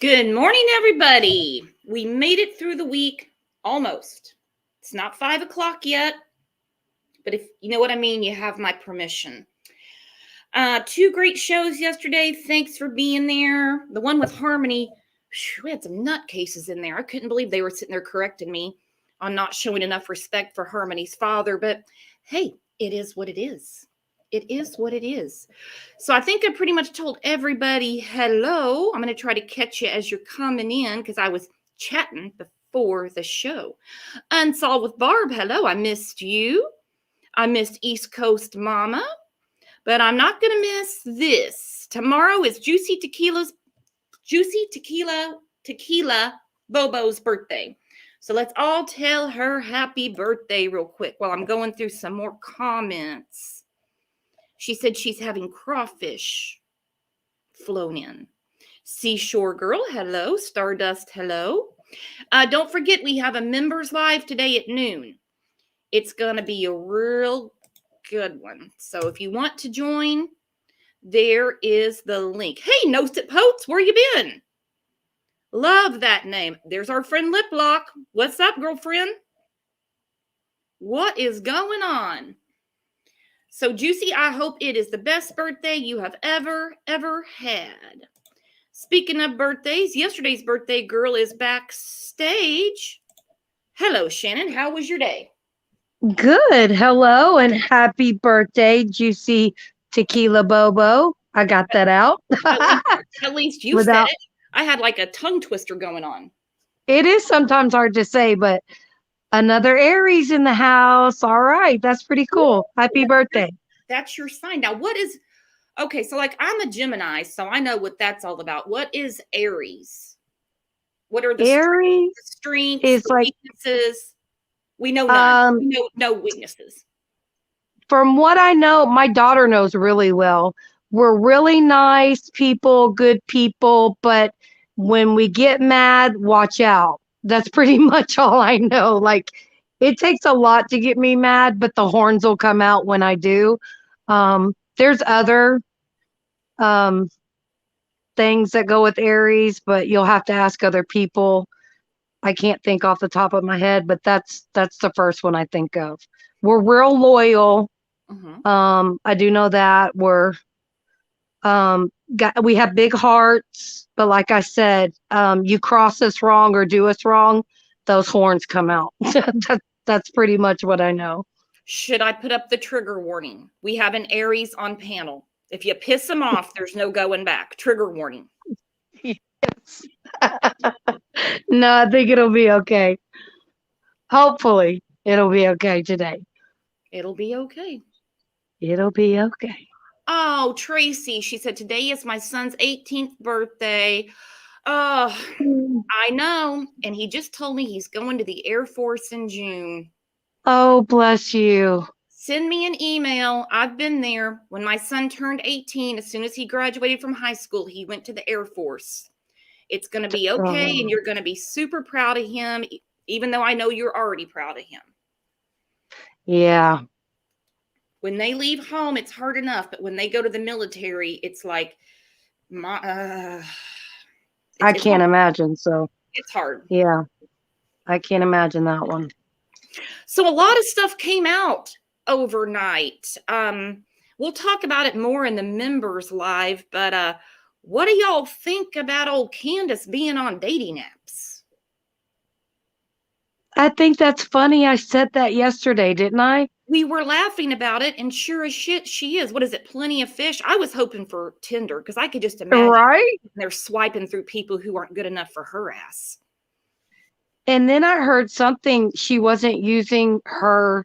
Good morning, everybody. We made it through the week almost. It's not 5 o'clock yet, but if you know what I mean, you have my permission. Two great shows yesterday. Thanks for being there. The one with Harmony, we had some nutcases in there. I couldn't believe they were sitting there correcting me on not showing enough respect for Harmony's father, but hey, it is what it is. It is what it is. So I think I pretty much told everybody hello. I'm going to try to catch you as you're coming in because I was chatting before the show. Unsolved with Barb, hello. I missed you. I missed East Coast Mama, but I'm not going to miss this. Tomorrow is Juicy Tequila Bobo's birthday. So let's all tell her happy birthday real quick while I'm going through some more comments. She said she's having crawfish flown in. Seashore Girl, hello. Stardust, hello. Don't forget, we have a members live today at noon. It's going to be a real good one. So if you want to join, there is the link. Hey, Nose It Potes, where you been? Love that name. There's our friend Lip Lock. What's up, girlfriend? What is going on? So, Juicy, I hope it is the best birthday you have ever had. Speaking of birthdays, yesterday's birthday girl is backstage. Hello, Shannon. How was your day? Good. Hello and happy birthday, Juicy Tequila Bobo. I got that out. At least you said it. I had like a tongue twister going on. It is sometimes hard to say, but another Aries in the house. All right. That's pretty cool. Happy birthday. That's your sign. Now, what is, okay, so like I'm a Gemini, so I know what that's all about. What is Aries? What are the Aries strengths, the weaknesses? We know none. We know no weaknesses. From what I know, my daughter knows really well. We're really nice people, good people, but when we get mad, watch out. That's pretty much all I know. Like, it takes a lot to get me mad, but the horns will come out when I do. There's other things that go with Aries, but you'll have to ask other people. I can't think off the top of my head, but that's the first one I think of. We're real loyal. I do know that we have big hearts, but like I said, you cross us wrong or do us wrong, those horns come out. That's pretty much what I know. Should I put up the trigger warning? We have an Aries on panel. If you piss them off, there's no going back. Trigger warning. Yes. No, I think it'll be okay. Hopefully, it'll be okay today. It'll be okay. It'll be okay. Oh, Tracy, she said, today is my son's 18th birthday. Oh, I know. And he just told me he's going to the Air Force in June. Oh, bless you. Send me an email. I've been there. When my son turned 18, as soon as he graduated from high school, he went to the Air Force. It's going to be okay, and you're going to be super proud of him, even though I know you're already proud of him. Yeah. When they leave home, it's hard enough, but when they go to the military, it's like, I can't imagine. So it's hard. Yeah, I can't imagine that one. So a lot of stuff came out overnight. We'll talk about it more in the members live, but what do y'all think about old Candace being on dating apps? I think that's funny. I said that yesterday, didn't I? We were laughing about it, and sure as shit, she is. What is it? Plenty of fish. I was hoping for Tinder because I could just imagine they're swiping through people who aren't good enough for her ass. And then I heard something, she wasn't using her,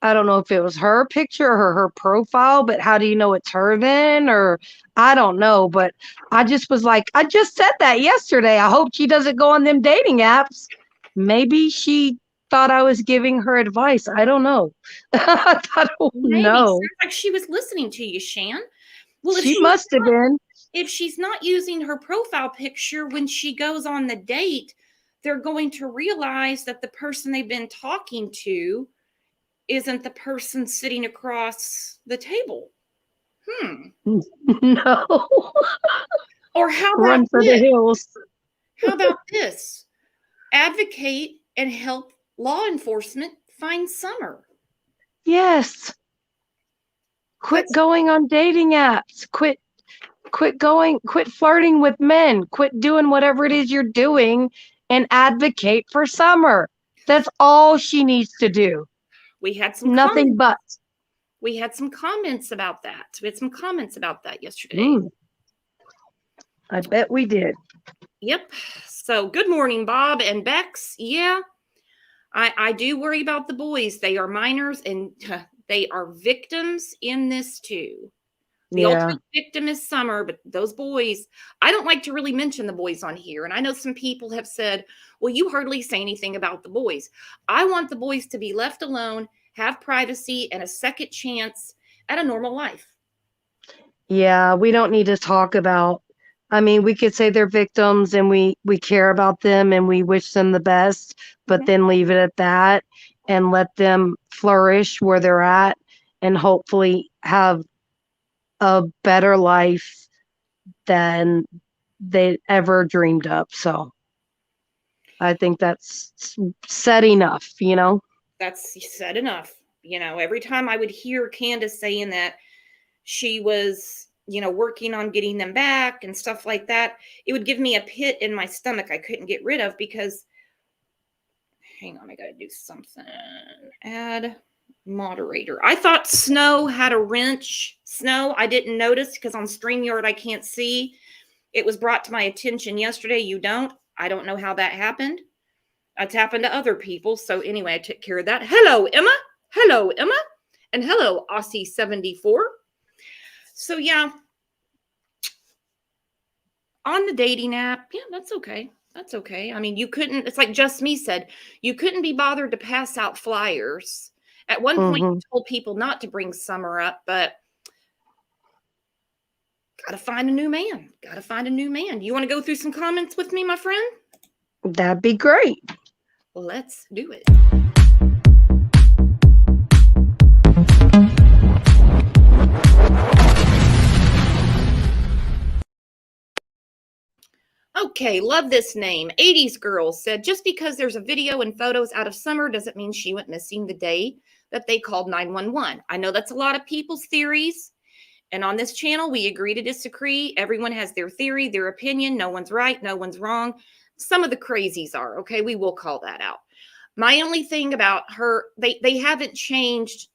I don't know if it was her picture or her profile, but how do you know it's her then? Or I don't know, but I just was like, I just said that yesterday. I hope she doesn't go on them dating apps. Maybe she thought I was giving her advice. I don't know. I don't know. Sounds like she was listening to you, Shan. Well, she must have been. If she's not using her profile picture when she goes on the date, they're going to realize that the person they've been talking to isn't the person sitting across the table. No. Or how about Run for the this? hills. How about this? Advocate and help law enforcement find Summer. Yes. Quit Let's going on dating apps. Quit flirting with men. Quit doing whatever it is you're doing and advocate for Summer. That's all she needs to do. we had some Nothing comments. but. We had some comments about that. We had some comments about that yesterday. I bet we did. Yep. So good morning, Bob and Bex. Yeah, I do worry about the boys. They are minors and they are victims in this too. The Yeah. ultimate victim is Summer, but those boys, I don't like to really mention the boys on here. And I know some people have said, well, you hardly say anything about the boys. I want the boys to be left alone, have privacy, and a second chance at a normal life. Yeah, we don't need to talk about. I mean, we could say they're victims and we care about them and we wish them the best, but Mhm. then leave it at that and let them flourish where they're at and hopefully have a better life than they ever dreamed of. So I think that's said enough, you know? That's said enough. Every time I would hear Candace saying that she was, working on getting them back and stuff like that, it would give me a pit in my stomach I couldn't get rid of because, hang on, I got to do something. Add moderator. I thought Snow had a wrench. Snow, I didn't notice because on StreamYard I can't see. It was brought to my attention yesterday. You don't. I don't know how that happened. It's happened to other people. So anyway, I took care of that. Hello, Emma. Hello, Emma. And hello, Aussie74. So yeah, on the dating app, yeah, that's okay. That's okay. I mean, you couldn't, it's like Just Me said, you couldn't be bothered to pass out flyers. At one point, you Hmm. told people not to bring Summer up, but gotta find a new man. Gotta find a new man. You want to go through some comments with me, my friend? That'd be great. Let's do it. Okay, love this name. 80s Girl said, just because there's a video and photos out of Summer doesn't mean she went missing the day that they called 911. I know that's a lot of people's theories. And on this channel, we agree to disagree. Everyone has their theory, their opinion. No one's right, no one's wrong. Some of the crazies are, okay? We will call that out. My only thing about her, they haven't changed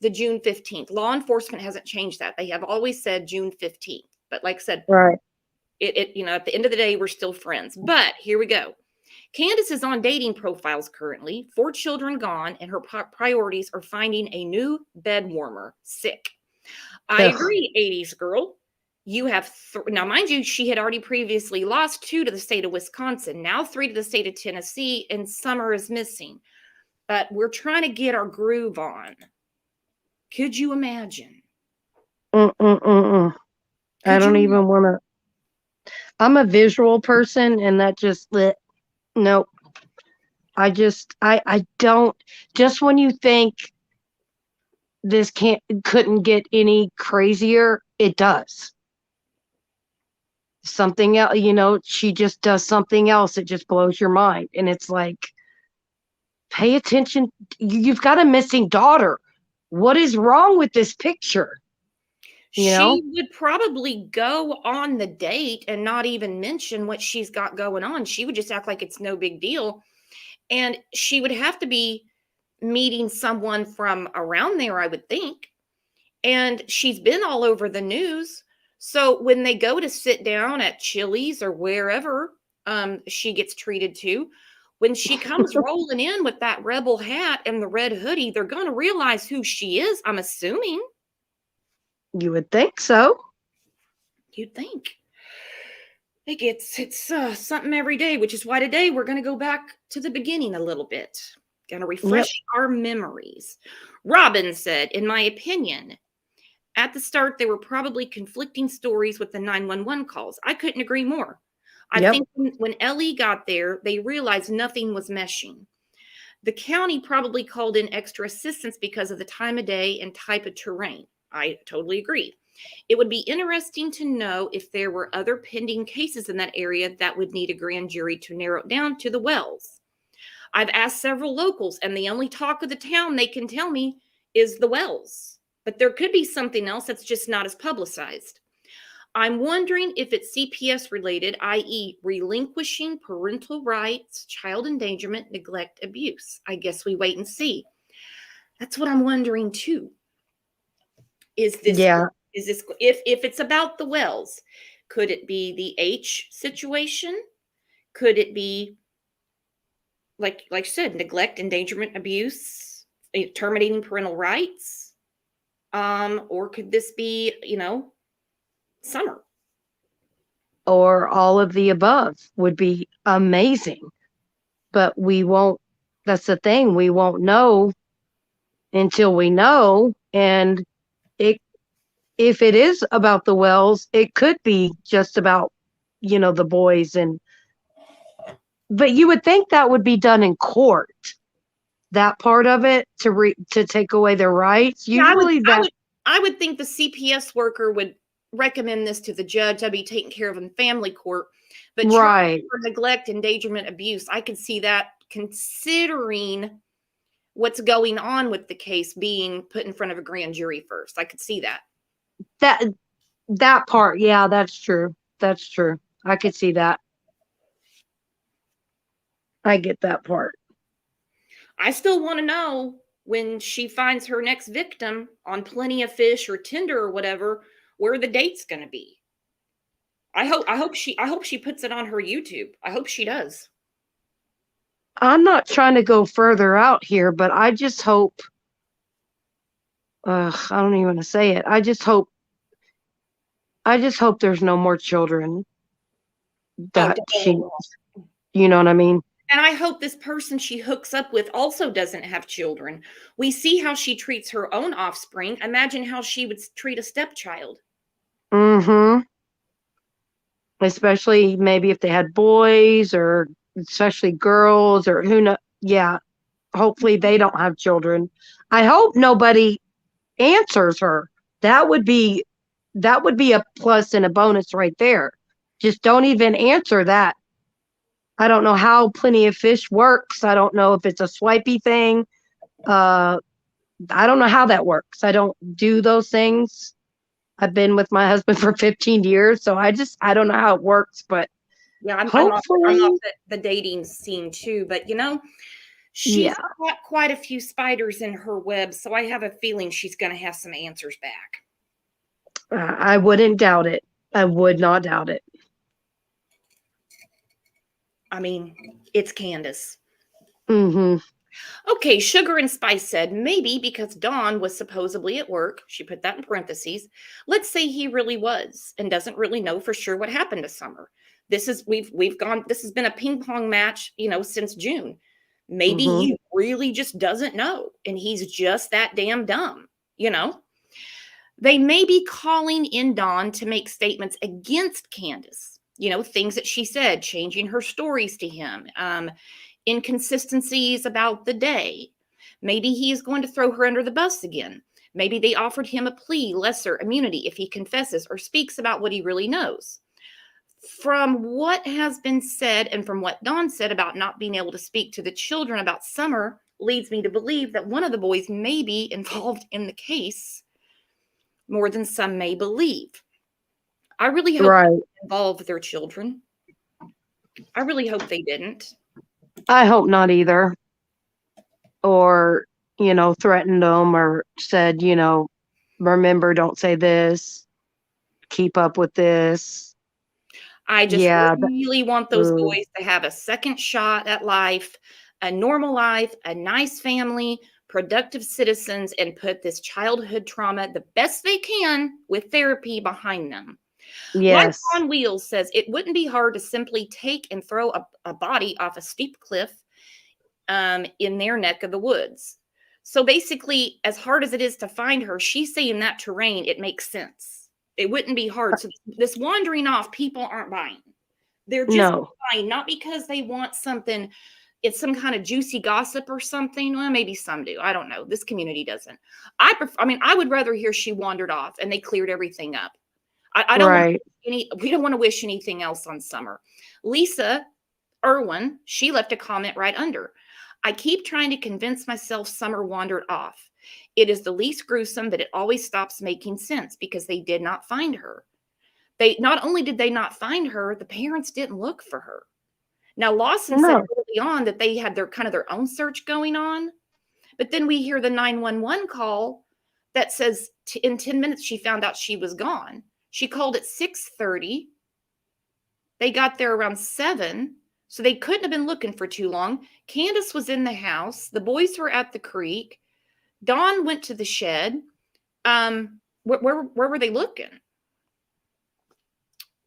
the June 15th. Law enforcement hasn't changed that. They have always said June 15th. But like I said, Right. at the end of the day, we're still friends. But here we go. Candace is on dating profiles currently, 4 children gone, and her priorities are finding a new bed warmer. Sick. I Ugh. agree, 80s girl. You have now, mind you, she had already previously lost 2 to the state of Wisconsin, now 3 to the state of Tennessee, and Summer is missing. But we're trying to get our groove on. Could you imagine? I Could don't you? even want to. I'm a visual person, and that just nope. I don't. Just when you think this couldn't get any crazier, it does. Something else, she just does something else. It just blows your mind, and it's like, pay attention. You've got a missing daughter. What is wrong with this picture? She would probably go on the date and not even mention what she's got going on. She would just act like it's no big deal. And she would have to be meeting someone from around there, I would think. And she's been all over the news. So when they go to sit down at Chili's or wherever she gets treated to, when she comes rolling in with that rebel hat and the red hoodie, they're going to realize who she is, I'm assuming. You would think so. You'd think. It's something every day, which is why today we're going to go back to the beginning a little bit. Going to refresh our memories. Robin said, in my opinion, at the start, there were probably conflicting stories with the 911 calls. I couldn't agree more. I think when Ellie got there, they realized nothing was meshing. The county probably called in extra assistance because of the time of day and type of terrain. I totally agree. It would be interesting to know if there were other pending cases in that area that would need a grand jury to narrow it down to the Wells. I've asked several locals, and the only talk of the town they can tell me is the Wells. But there could be something else that's just not as publicized. I'm wondering if it's CPS related, i.e., relinquishing parental rights, child endangerment, neglect, abuse. I guess we wait and see. That's what I'm wondering too. Is this Yeah. if it's about the Wells, could it be the H situation? Could it be like I said, neglect, endangerment, abuse, terminating parental rights? Or could this be, Summer? Or all of the above would be amazing. But we won't, that's the thing, we won't know until we know. And it, if it is about the Wells, it could be just about, the boys. But you would think that would be done in court, that part of it, to take away their rights. Yeah, Usually that. I would think the CPS worker would recommend this to the judge. That'd be taken care of in family court. But Right. for neglect, endangerment, abuse, I could see that, considering what's going on with the case, being put in front of a grand jury first. I could see that. That part, yeah, that's true. That's true. I could see that. I get that part. I still want to know when she finds her next victim on Plenty of Fish or Tinder or whatever, where the date's going to be. I hope she puts it on her YouTube. I hope she does. I'm not trying to go further out here, but I just hope, I don't even want to say it. I just hope there's no more children that she, you know what I mean? And I hope this person she hooks up with also doesn't have children. We see how she treats her own offspring. Imagine how she would treat a stepchild. Mm-hmm. Especially maybe if they had boys, or especially girls, or who knows. Yeah. Hopefully they don't have children. I hope nobody answers her. That would be a plus and a bonus right there. Just don't even answer that. I don't know how Plenty of Fish works. I don't know if it's a swipey thing. I don't know how that works. I don't do those things. I've been with my husband for 15 years, so I don't know how it works, but yeah, I'm hopefully off the dating scene too, but she's got quite a few spiders in her web, so I have a feeling she's going to have some answers back. I wouldn't doubt it. I would not doubt it. I mean, it's Candace. Mm-hmm. Okay, Sugar and Spice said, maybe because Dawn was supposedly at work, she put that in parentheses. Let's say he really was and doesn't really know for sure what happened to Summer. This has been a ping pong match, since June. Maybe he really just doesn't know, and he's just that damn dumb, They may be calling in Dawn to make statements against Candace, things that she said, changing her stories to him, inconsistencies about the day. Maybe he's going to throw her under the bus again. Maybe they offered him a plea, lesser immunity, if he confesses or speaks about what he really knows. From what has been said and from what Dawn said about not being able to speak to the children about Summer, leads me to believe that one of the boys may be involved in the case more than some may believe. I really hope they involved their children. I really hope they didn't. I hope not either. Or, threatened them or said, remember, don't say this, keep up with this. I just really want those boys to have a second shot at life, a normal life, a nice family, productive citizens, and put this childhood trauma the best they can with therapy behind them. Yes. Life on Wheels says it wouldn't be hard to simply take and throw a body off a steep cliff in their neck of the woods. So basically, as hard as it is to find her, she's saying that terrain, it makes sense. It wouldn't be hard. So this wandering off, people aren't buying. They're just buying, not because they want something, it's some kind of juicy gossip or something. Well, maybe some do. I don't know. This community doesn't. I would rather hear she wandered off and they cleared everything up. I don't want Right. we don't want to wish anything else on Summer. Lisa Irwin, she left a comment right under. I keep trying to convince myself Summer wandered off. It is the least gruesome, but it always stops making sense because they did not find her. They not only did they not find her, the parents didn't look for her. Now Lawson said No. early on that they had their own search going on, but then we hear the 911 call that says in 10 minutes she found out she was gone. She called at 6:30. They got there around 7, so they couldn't have been looking for too long. Candace was in the house. The boys were at the creek. Dawn went to the shed. Where were they looking?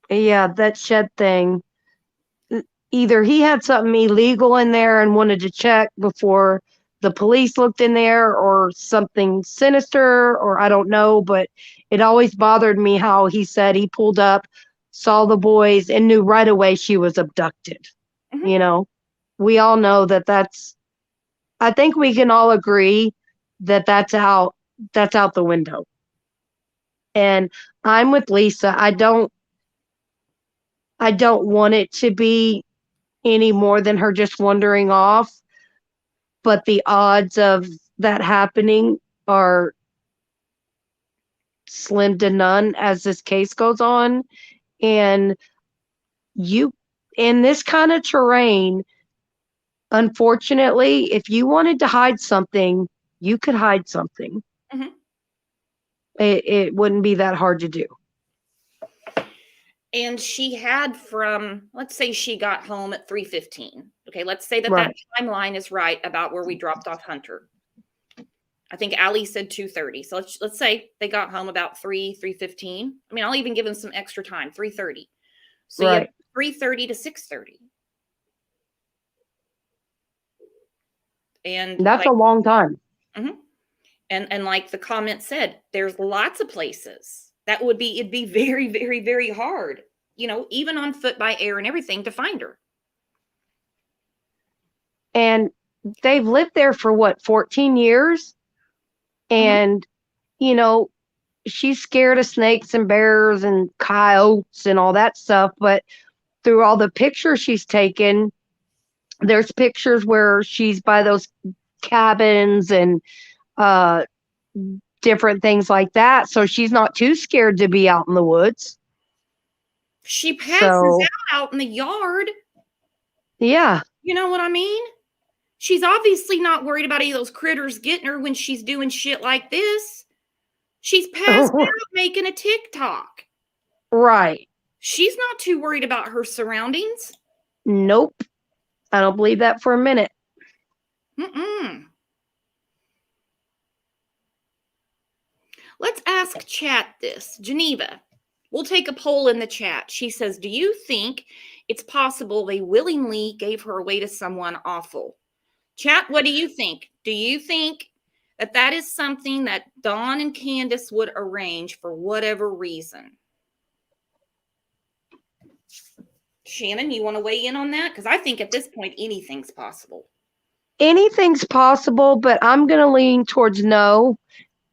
Yeah, that shed thing. Either he had something illegal in there and wanted to check before the police looked in there, or something sinister, or I don't know, but it always bothered me how he said he pulled up, saw the boys, and knew right away she was abducted. Mhm. You know, we all know I think we can all agree that that's out the window. And I'm with Lisa. I don't want it to be any more than her just wandering off, but the odds of that happening are slim to none as this case goes on. And you, in this kind of terrain, unfortunately, if you wanted to hide something, you could hide something. Mhm. It wouldn't be that hard to do. And she had let's say she got home at 3:15. Okay, let's say that Right. timeline is right about where we dropped off Hunter. I think Allie said 2:30. So let's say they got home about 3:15. I mean, I'll even give them some extra time, 3:30. So you have Right. 3:30 to 6:30. And That's a long time. mhm. And like the comment said, there's lots of places that it'd be very, very, very hard, even on foot by air and everything to find her. And they've lived there for what, 14 years? Mhm. And, you know, she's scared of snakes and bears and coyotes and all that stuff. But through all the pictures she's taken, there's pictures where she's by those cabins and uh, different things like that. So she's not too scared to be out in the woods. She passes So, out in the yard. yeah. You know what I mean? She's obviously not worried about any of those critters getting her when she's doing shit like this. She's passed out making a TikTok. Right. She's not too worried about her surroundings. Nope. I don't believe that for a minute. Mm-mm. Let's ask chat this. Geneva, we'll take a poll in the chat. She says, do you think it's possible they willingly gave her away to someone awful? Chat, what do you think? Do you think that is something that Dawn and Candace would arrange for whatever reason? Shannon, you want to weigh in on that? Because I think at this point, anything's possible. Anything's possible, but I'm going to lean towards no.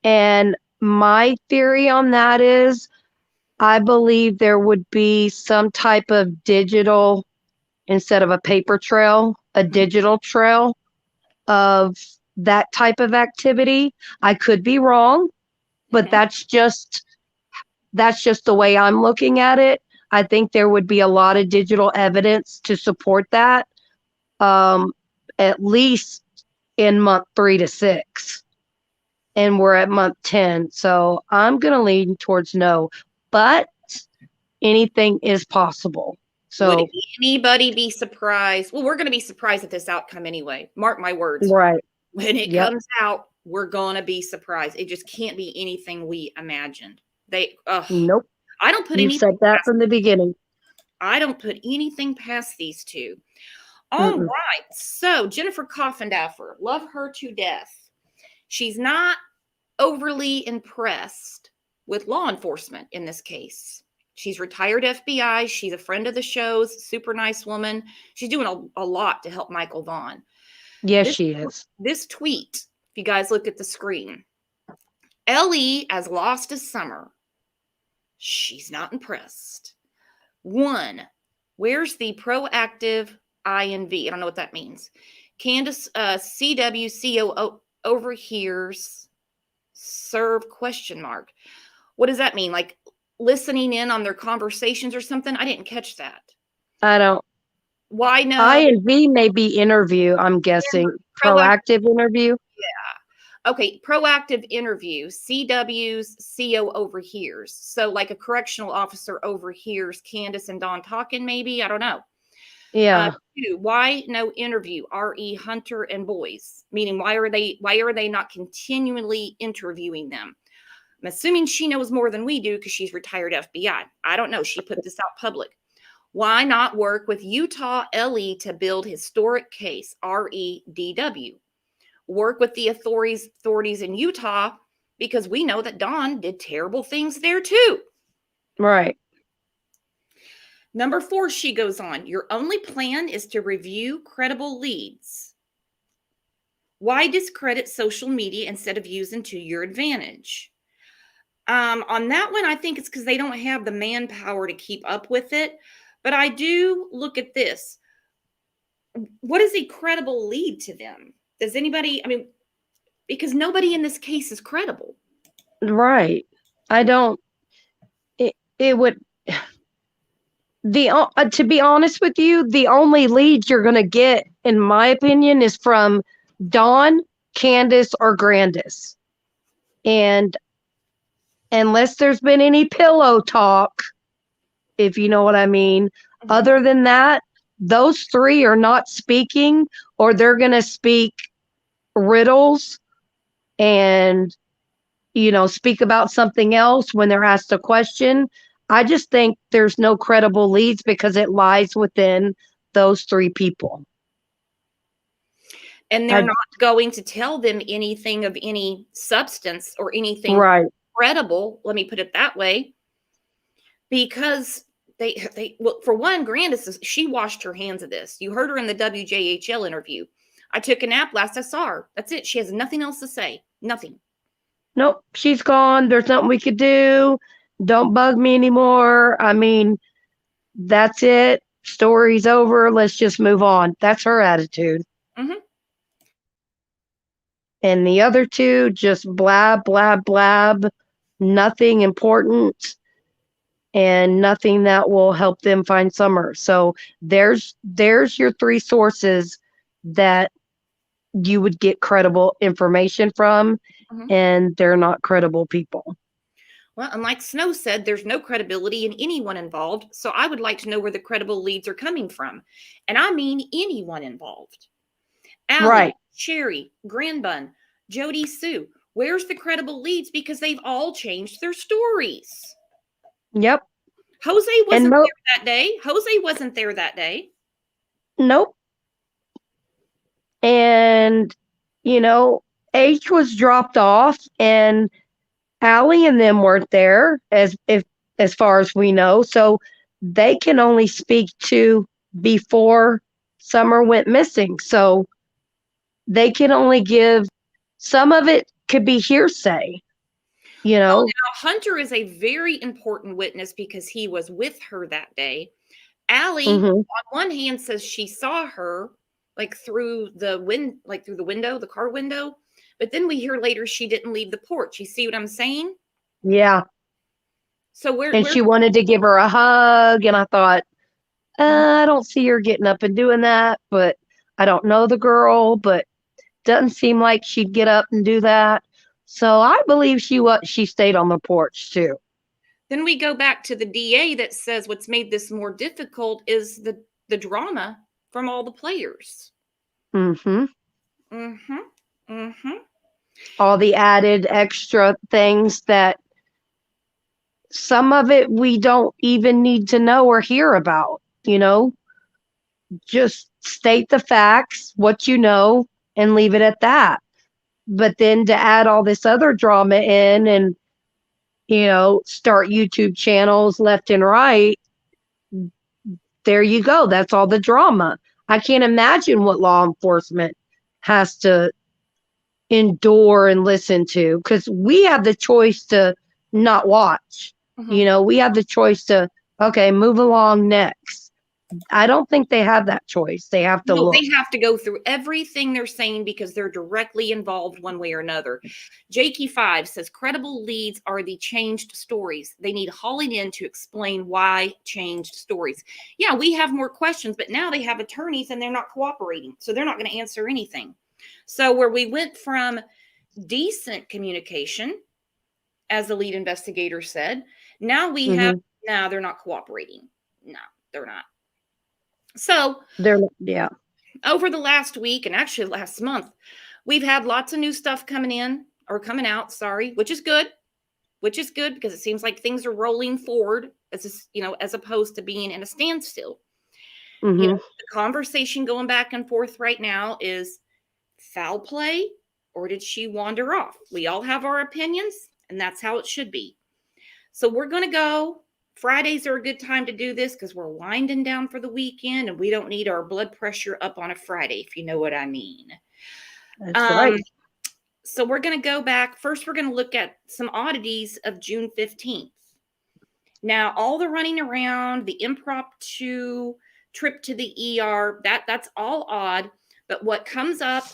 And my theory on that is I believe there would be some type of digital, instead of a paper trail, a digital trail of that type of activity. I could be wrong, but that's just the way I'm looking at it. I think there would be a lot of digital evidence to support that, at least in month 3 to 6. And we're at month 10. So I'm going to lean towards no, but anything is possible. So would anybody be surprised? Well, we're going to be surprised at this outcome anyway. Mark my words. right. When it Yep. comes out, we're going to be surprised. It just can't be anything we imagined. Nope. I don't put You anything said that past, from the beginning. I don't put anything past these two. All Mm-mm. right. So Jennifer Coffendaffer, love her to death. She's not overly impressed with law enforcement in this case. She's retired FBI. She's a friend of the show's, super nice woman. She's doing a lot to help Michael Vaughn. Yes, This she is. this tweet, if you guys look at the screen, Ellie as lost as summer. She's not impressed. 1. Where's the proactive INV? I don't know what that means. Candace CWCO overhears serve question mark. What does that mean? Like listening in on their conversations or something? I didn't catch that. I don't. Why no? I and V may be interview, I'm guessing. Proactive interview. Yeah. Okay. Proactive interview. CW's CO overhears. So like a correctional officer overhears Candace and Dawn talking, maybe. I don't know. Yeah. 2, why no interview? RE Hunter and Boys. Meaning why are they not continually interviewing them? I'm assuming she knows more than we do because she's retired FBI. I don't know. She put this out public. Why not work with Utah LE to build historic case? REDW. Work with the authorities in Utah because we know that Dawn did terrible things there too. Right. Number 4, she goes on, your only plan is to review credible leads. Why discredit social media instead of using to your advantage? On that one, I think it's because they don't have the manpower to keep up with it. But I do look at this. What is a credible lead to them? Does anybody, I mean, because nobody in this case is credible. Right. I don't, it would, to be honest with you, the only leads you're going to get, in my opinion, is from Dawn, Candace, or Grandis. And unless there's been any pillow talk, if you know what I mean, other than that, those 3 are not speaking, or they're going to speak riddles and, speak about something else when they're asked a question. I just think there's no credible leads because it lies within those 3 people. And they're not going to tell them anything of any substance or anything right. credible. Let me put it that way. Because well, for one, Grandis, she washed her hands of this. You heard her in the WJHL interview. I took a nap last I saw her. That's it. She has nothing else to say. Nothing. Nope. She's gone. There's nothing we could do. Don't bug me anymore. I mean, that's it. Story's over. Let's just move on. That's her attitude. Mm-hmm. And the other 2 just blab, blab, blab. Nothing important and nothing that will help them find Summer. So there's your 3 sources that you would get credible information from, and they're not credible people. Well, and like Snow said, there's no credibility in anyone involved. So I would like to know where the credible leads are coming from. And I mean anyone involved. Allie, right. Sherry, Grandbun, Jody Sue. Where's the credible leads? Because they've all changed their stories. Yep. Jose wasn't there that day. Jose wasn't there that day. Nope. And, H was dropped off, and Allie and them weren't there as far as we know. So they can only speak to before Summer went missing. So they can only give, some of it could be hearsay. Well, now Hunter is a very important witness because he was with her that day. Allie, on one hand, says she saw her through the window, the car window. But then we hear later she didn't leave the porch. You see what I'm saying? Yeah. So she wanted to give her a hug, and I thought, I don't see her getting up and doing that, but I don't know the girl, but doesn't seem like she'd get up and do that. So I believe she stayed on the porch too. Then we go back to the DA that says what's made this more difficult is the drama from all the players. Mm-hmm. Mm-hmm. Mm-hmm. All the added extra things that some of it we don't even need to know or hear about, just state the facts, what you know, and leave it at that. But then to add all this other drama in, and start YouTube channels left and right. There you go. That's all the drama. I can't imagine what law enforcement has to endure and listen to, because we have the choice to not watch. We have the choice to, okay, move along next. I don't think they have that choice. They have to No, look. they have to go through everything they're saying because they're directly involved one way or another. Jakey5 says credible leads are the changed stories. They need hauling in to explain why changed stories. Yeah, we have more questions, but now they have attorneys and they're not cooperating. So they're not going to answer anything. So where we went from decent communication, as the lead investigator said, now we have, now they're not cooperating. No, they're not. So yeah. Over the last week and actually last month, we've had lots of new stuff coming out, sorry, which is good because it seems like things are rolling forward as opposed to being in a standstill. The conversation going back and forth right now is foul play or did she wander off? We all have our opinions and that's how it should be. So we're going to go. Fridays are a good time to do this because we're winding down for the weekend and we don't need our blood pressure up on a Friday, if you know what I mean. That's right. So we're going to go back. First, we're going to look at some oddities of June 15th. Now, all the running around, the impromptu trip to the ER, that's all odd. But what comes up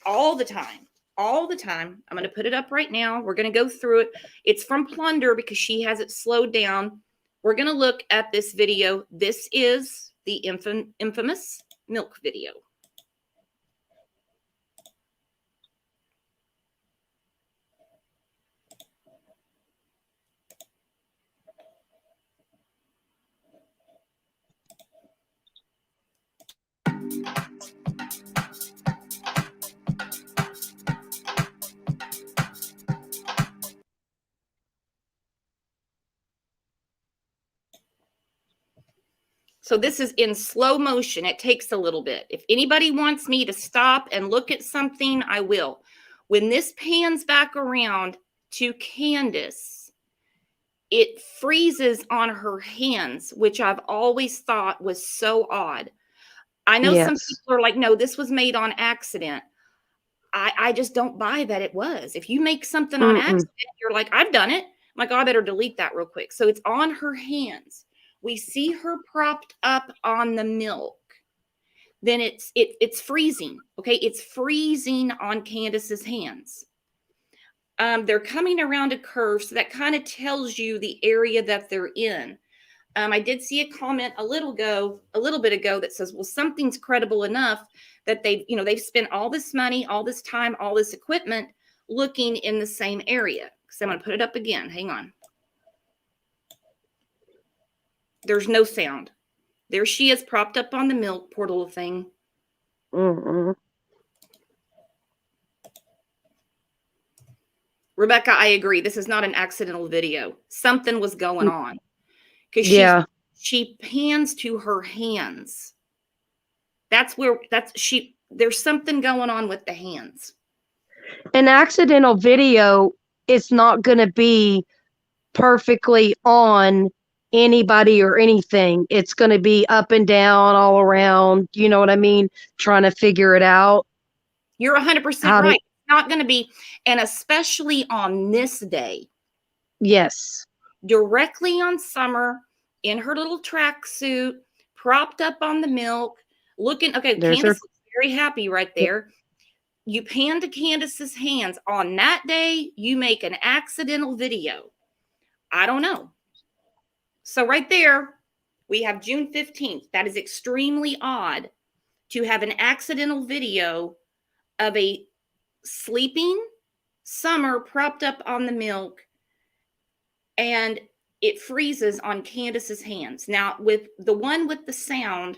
all the time, I'm going to put it up right now. We're going to go through it. It's from Plunder because she has it slowed down. We're going to look at this video. This is the infamous milk video. So this is in slow motion. It takes a little bit. If anybody wants me to stop and look at something, I will. When this pans back around to Candace, it freezes on her hands, which I've always thought was so odd. I know some people are like, no, this was made on accident. I just don't buy that it was. If you make something on accident, you're like, I've done it. I'm like, oh, I better delete that real quick. So it's on her hands. We see her propped up on the milk. Then it's freezing. Okay, it's freezing on Candace's hands. They're coming around a curve, so that kind of tells you the area that they're in. I did see a comment a little bit ago that says, well, something's credible enough that they've spent all this money, all this time, all this equipment looking in the same area. So I'm going to put it up again. Hang on. There's no sound. There she is propped up on the milk, poor little thing. Rebecca, I agree. This is not an accidental video. Something was going on. Because she pans to her hands. There's something going on with the hands. An accidental video is not going to be perfectly on anybody or anything. It's going to be up and down all around. You know what I mean? Trying to figure it out. You're 100% right. It's not going to be, and especially on this day. Yes. Directly on Summer in her little tracksuit, propped up on the milk, looking. Okay, Candace looks very happy right there. You pan to Candace's hands. On that day, you make an accidental video. I don't know. So right there, we have June 15th. That is extremely odd to have an accidental video of a sleeping Summer propped up on the milk, and it freezes on Candace's hands. Now, with the one with the sound,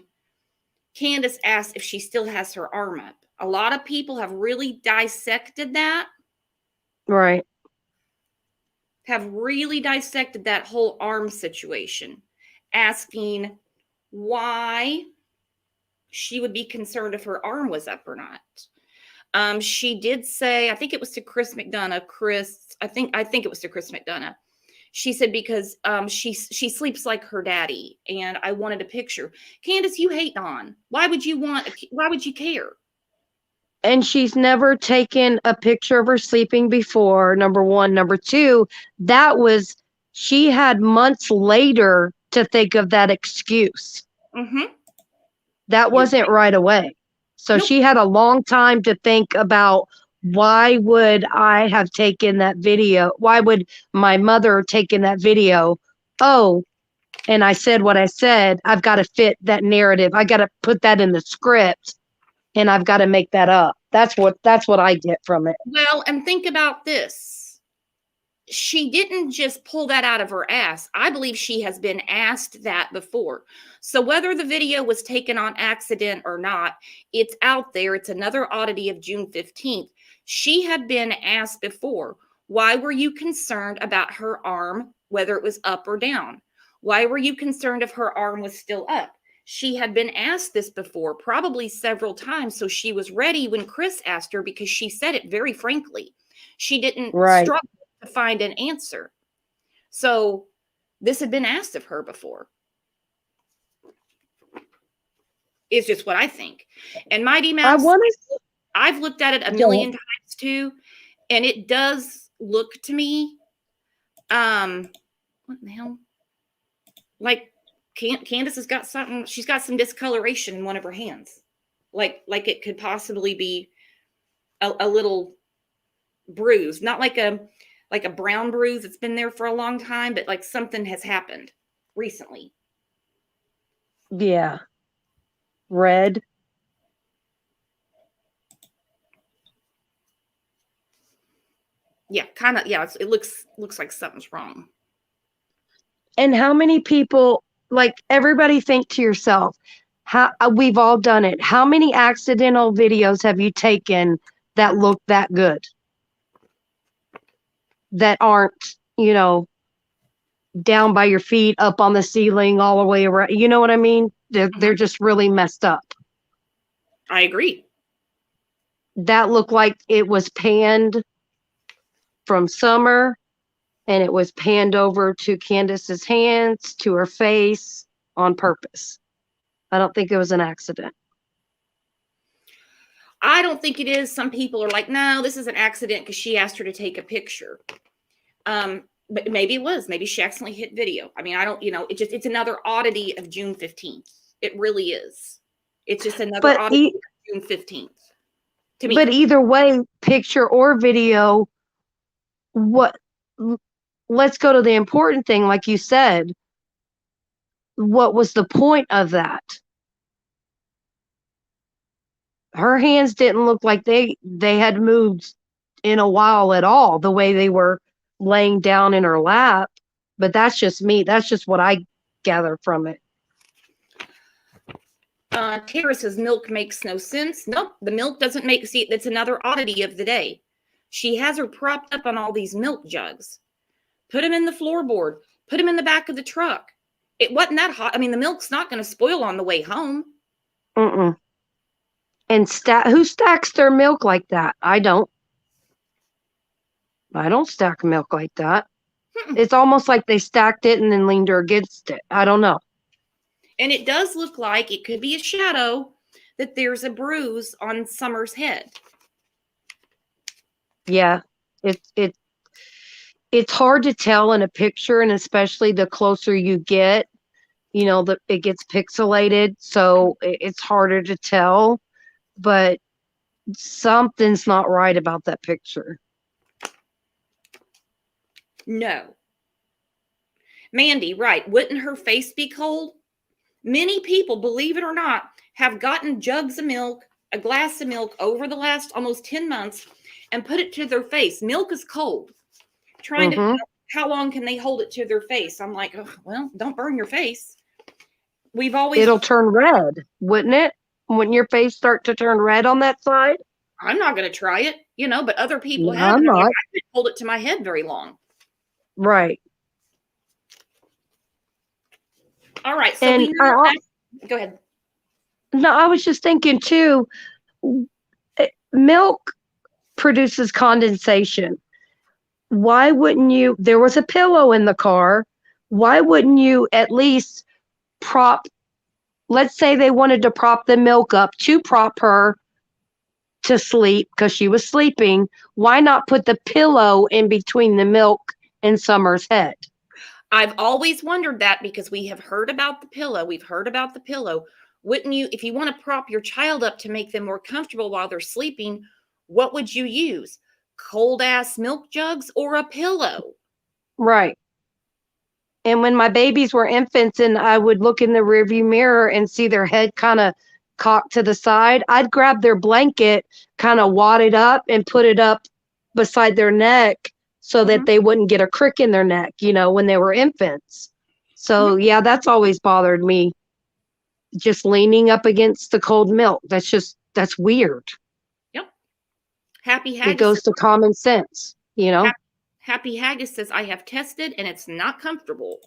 Candace asked if she still has her arm up. A lot of people have really dissected that. Right. Have really dissected that whole arm situation, asking why she would be concerned if her arm was up or not. She did say, I think it was to Chris McDonough. Chris, I think it was to Chris McDonough. She said because she sleeps like her daddy, and I wanted a picture. Candace, you hate on. Why would you care? And she's never taken a picture of her sleeping before, number one. Number two, she had months later to think of that excuse. Mm-hmm. That wasn't right away. So Nope. she had a long time to think about, why would I have taken that video? Why would my mother have taken that video? Oh, and I said what I said. I've got to fit that narrative. I got to put that in the script, and I've got to make that up. That's what I get from it. Well, and think about this. She didn't just pull that out of her ass. I believe she has been asked that before. So whether the video was taken on accident or not, it's out there. It's another oddity of June 15th. She had been asked before, why were you concerned about her arm, whether it was up or down? Why were you concerned if her arm was still up? She had been asked this before, probably several times. So she was ready when Chris asked her, because she said it very frankly. She didn't Right. struggle to find an answer. So this had been asked of her before. It's just what I think. And Mighty Mouse, I've looked at it a million times too, and it does look to me, what the hell? Like Candace has got something. She's got some discoloration in one of her hands, like it could possibly be a little bruise, not like a brown bruise that's been there for a long time, but like something has happened recently. Yeah. Red. Yeah, kind of. Yeah, it looks like something's wrong. And how many people, like, everybody think to yourself, we've all done it. How many accidental videos have you taken that look that good? That aren't, down by your feet, up on the ceiling, all the way around. You know what I mean? They're just really messed up. I agree. That looked like it was panned from Summer, and it was panned over to Candace's hands, to her face, on purpose. I don't think it was an accident. I don't think it is. Some people are like, no, this is an accident because she asked her to take a picture. But maybe it was. Maybe she accidentally hit video. I mean, I don't, it's another oddity of June 15th. It really is. It's just another oddity of June 15th. To me. But either way, picture or video, let's go to the important thing, like you said. What was the point of that? Her hands didn't look like they had moved in a while at all, the way they were laying down in her lap. But that's just me. That's just what I gather from it. Tara says milk makes no sense. Nope, the milk doesn't make. See, that's another oddity of the day. She has her propped up on all these milk jugs. Put them in the floorboard. Put them in the back of the truck. It wasn't that hot. I mean, the milk's not going to spoil on the way home. Mm-mm. And who stacks their milk like that? I don't stack milk like that. It's almost like they stacked it and then leaned her against it. I don't know. And it does look like it could be a shadow, that there's a bruise on Summer's head. Yeah, it's hard to tell in a picture, and especially the closer you get, it gets pixelated, so it's harder to tell. But something's not right about that picture. No. Mandy, right. Wouldn't her face be cold? Many people, believe it or not, have gotten jugs of milk, a glass of milk over the last almost 10 months and put it to their face. Milk is cold. Trying to, how long can they hold it to their face? I'm like, oh, well, don't burn your face. It'll turn red, wouldn't it? Wouldn't your face start to turn red on that side? I'm not going to try it, but other people have. I'm not. Like, I couldn't hold it to my head very long. Right. All right. So go ahead. No, I was just thinking too, milk produces condensation. why wouldn't you? There was a pillow in the car. Why wouldn't you at least prop? Let's say they wanted to prop the milk up to prop her to sleep because she was sleeping. Why not put the pillow in between the milk and Summer's head? I've always wondered that because we have heard about the pillow. We've heard about the pillow. Wouldn't you, if you want to prop your child up to make them more comfortable while they're sleeping, what would you use? Cold ass milk jugs or a pillow? Right. And when my babies were infants and I would look in the rearview mirror and see their head kind of cocked to the side, I'd grab their blanket, kind of wad it up and put it up beside their neck so that Mhm, they wouldn't get a crick in their neck, when they were infants. mhm. So, yeah, that's always bothered me. Just leaning up against the cold milk. That's weird. Yep. Happy It Haggis goes to common sense. Hap- Happy Haggis says, I have tested and it's not comfortable.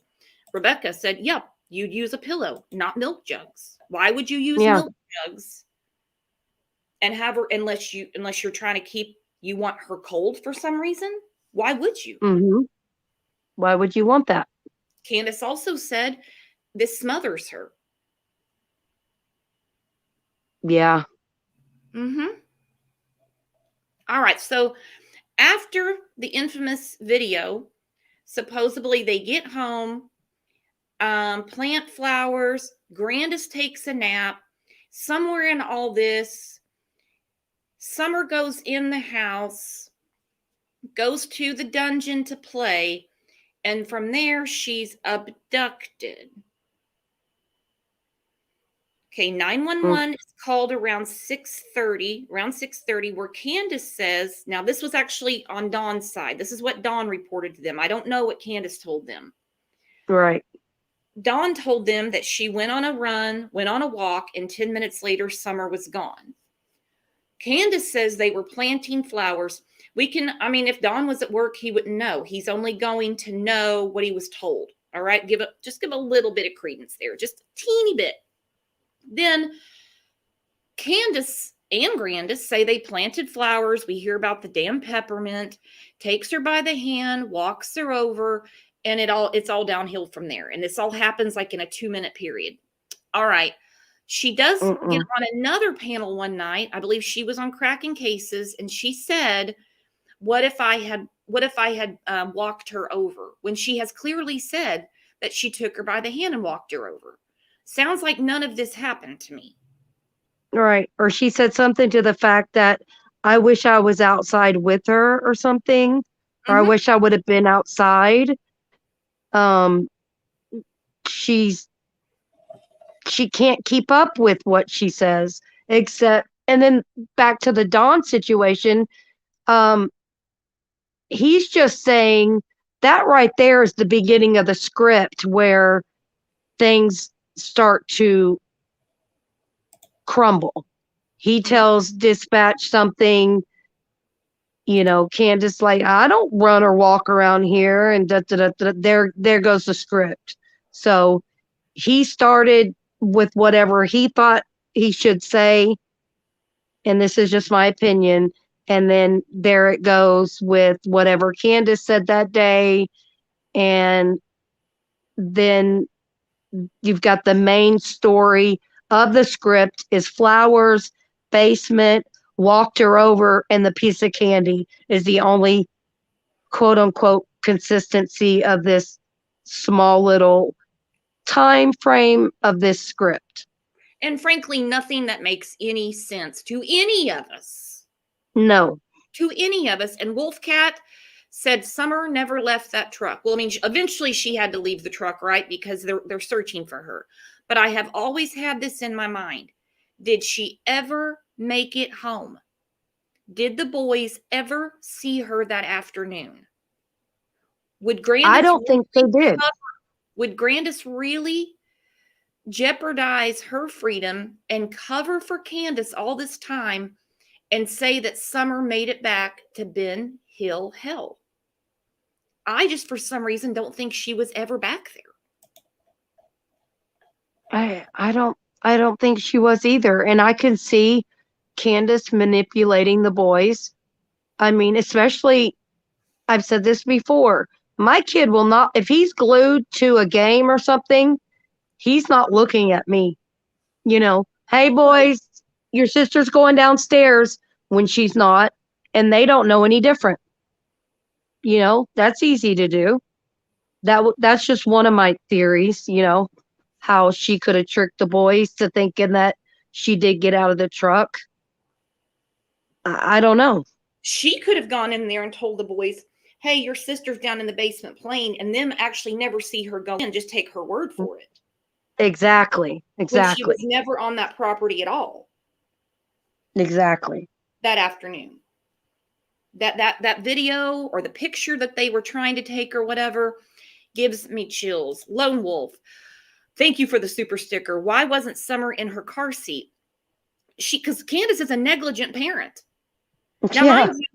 Rebecca said, yep, you'd use a pillow, not milk jugs. Why would you use Yeah. milk jugs and have her unless you're trying to keep you want her cold for some reason? Why would you? Hmm. Why would you want that? Candace also said this smothers her. Yeah. Mm-hmm. All right. So after the infamous video, supposedly they get home, plant flowers. Grandis takes a nap. Somewhere in all this, Summer goes in the house, goes to the dungeon to play, and from there she's abducted. Okay, Mm. 911 is called around 6:30, where Candace says, now this was actually on Dawn's side. This is what Dawn reported to them. I don't know what Candace told them. Right. Dawn told them that she went on a run, went on a walk, and 10 minutes later, Summer was gone. Candace says they were planting flowers. If Dawn was at work, he wouldn't know. He's only going to know what he was told. All right, just give a little bit of credence there, just a teeny bit. Then Candace and Grandis say they planted flowers. We hear about the damn peppermint, takes her by the hand, walks her over, and it's all downhill from there. And this all happens like in a 2-minute period. All right. She does get Mm-mm. on another panel one night. I believe she was on Cracking Cases, and she said, what if I had walked her over?" When she has clearly said that she took her by the hand and walked her over. Sounds like none of this happened to me. Right. Or she said something to the fact that I wish I was outside with her or something, or I Mm-hmm. wish I would have been outside. Um, she's she can't keep up with what she says, except and then back to the Dawn situation, um, he's just saying that right there is the beginning of the script where things start to crumble. He Mm-hmm. tells dispatch something, Candace like, I don't run or walk around here, and there goes the script. So he started with whatever he thought he should say, and this is just my opinion. And then there it goes with whatever Candace said that day, and then you've got the main story of the script is flowers, basement, walked her over, and the piece of candy is the only quote unquote consistency of this small little time frame of this script. And frankly, nothing that makes any sense to any of us. No. To any of us. And Wolfcat said Summer never left that truck. Well, eventually she had to leave the truck, right? Because they're searching for her. But I have always had this in my mind. Did she ever make it home? Did the boys ever see her that afternoon? Would I Grandis don't think they did. would Grandis really jeopardize her freedom and cover for Candace all this time and say that Summer made it back to Ben Hill Hell? I just, for some reason, don't think she was ever back there. I don't think she was either. And I can see Candace manipulating the boys. I mean, especially I've said this before. My kid will not, if he's glued to a game or something, he's not looking at me. Hey Right. boys, your sister's going downstairs when she's not, and they don't know any different. That's easy to do. That's just one of my theories, how she could have tricked the boys to thinking that she did get out of the truck. I don't know. She could have gone in there and told the boys, hey, your sister's down in the basement playing, and them actually never see her go in, just take her word for it. Exactly. When she was Exactly. never on that property at all Exactly. that afternoon. That video or the picture that they were trying to take or whatever gives me chills. Lone Wolf, thank you for the super sticker. Why wasn't Summer in her car seat? Because Candace is a negligent parent. Now, Yeah. mind you,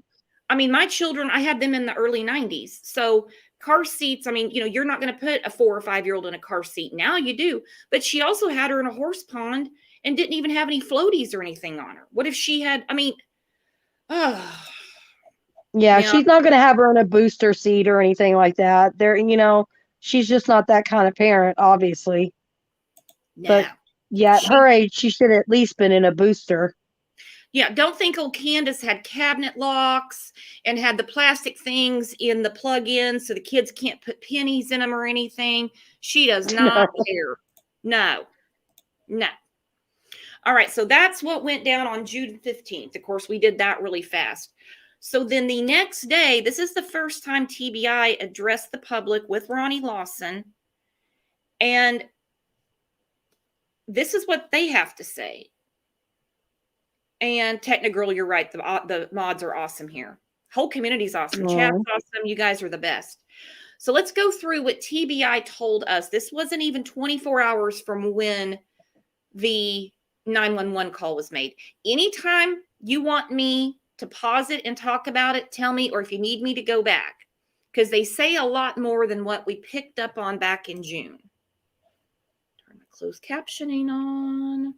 I mean, my children, I had them in the early 90s. So car seats, I mean, you're not going to put a 4 or 5-year-old in a car seat. Now you do. But she also had her in a horse pond and didn't even have any floaties or anything on her. What if she had, I mean, oh, Yeah, yeah, she's not going to have her in a booster seat or anything like that. She's just not that kind of parent, obviously. no. But yeah, at her age, she should have at least been in a booster. Yeah, don't think old Candace had cabinet locks and had the plastic things in the plug-in so the kids can't put pennies in them or anything. She does not No. care. No, no. All right, so that's what went down on June 15th. Of course, we did that really fast. So then the next day, this is the first time TBI addressed the public with Ronnie Lawson. And this is what they have to say. And Technogirl, you're right. The mods are awesome here. Whole community's awesome. Chat's awesome. You guys are the best. So let's go through what TBI told us. This wasn't even 24 hours from when the 911 call was made. Anytime you want me to pause it and talk about it, tell me, or if you need me to go back, because they say a lot more than what we picked up on back in June. Turn my closed captioning on.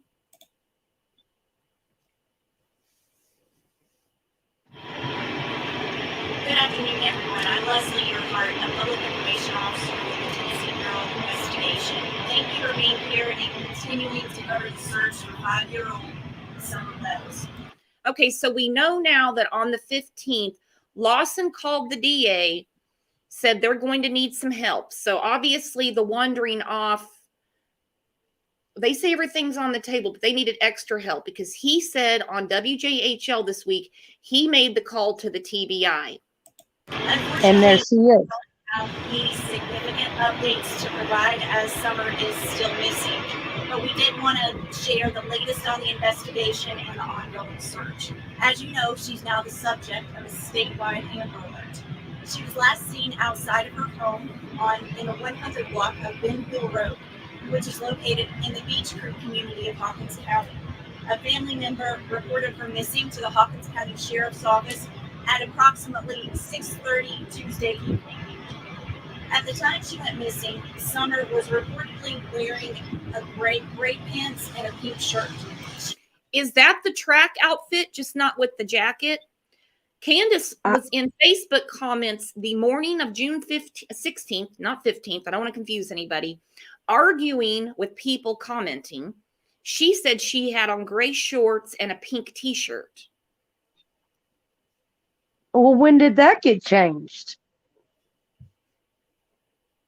Good afternoon, everyone. I'm Leslie Earhart, a public information officer with the Tennessee Bureau of Investigation. Thank you for being here and continuing to cover the search for 5-year-old Summer Meadows. Okay, so we know now that on the 15th, Lawson called the DA, said they're going to need some help. So obviously the wandering off, they say everything's on the table, but they needed extra help because he said on WJHL this week, he made the call to the TBI. And there she is. Have any significant updates to provide as Summer is still missing, but we did want to share the latest on the investigation and the ongoing search. As you know, she's now the subject of a statewide Amber Alert. She was last seen outside of her home in the 100 block of Ben Hill Road, which is located in the Beach Creek community of Hawkins County. A family member reported her missing to the Hawkins County Sheriff's Office at approximately 6:30 Tuesday evening. At the time she went missing, Summer was reportedly wearing a gray pants and a pink shirt. Is that the track outfit, just not with the jacket? Candace was in Facebook comments the morning of June 16th, not 15th. I don't want to confuse anybody. Arguing with people commenting. She said she had on gray shorts and a pink t-shirt. Well, when did that get changed?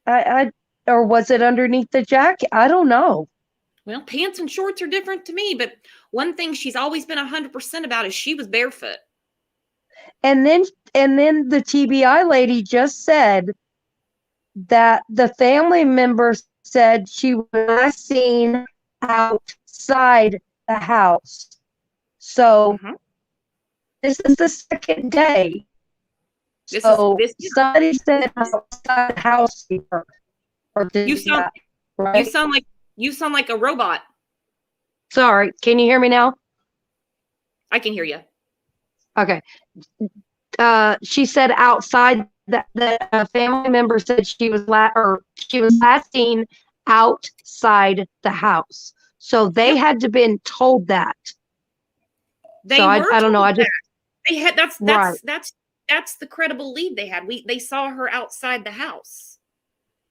Or was it underneath the jacket? I don't know. Well, pants and shorts are different to me, but one thing she's always been 100% about is she was barefoot. And then the TBI lady just said that the family member said she was last seen outside the house. So this is the second day. Somebody said outside the house here. You sound like a robot. Sorry, can you hear me now? I can hear you. Okay. She said outside the family member said she was last seen outside the house. So they had to been told that. I don't know. I just they had that's right. That's the credible lead they had. They saw her outside the house.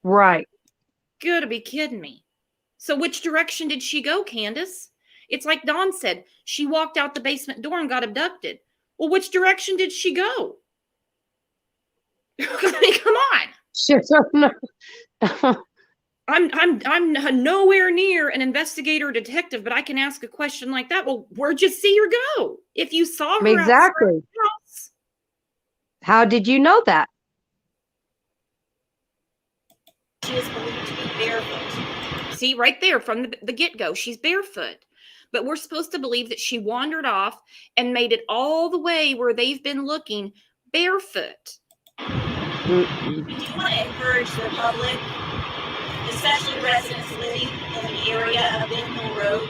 Right. Gotta be kidding me. So which direction did she go, Candace? It's like Dawn said, she walked out the basement door and got abducted. Well, which direction did she go? I mean, come on. I'm nowhere near an investigator or detective, but I can ask a question like that. Well, where'd you see her go? If you saw her Exactly. outside the house, how did you know that? She is believed to be barefoot. see, right there from the get-go, she's barefoot. But we're supposed to believe that she wandered off and made it all the way where they've been looking barefoot. Mm-mm. We do want to encourage the public, especially residents living in the area of Ben Hill Road,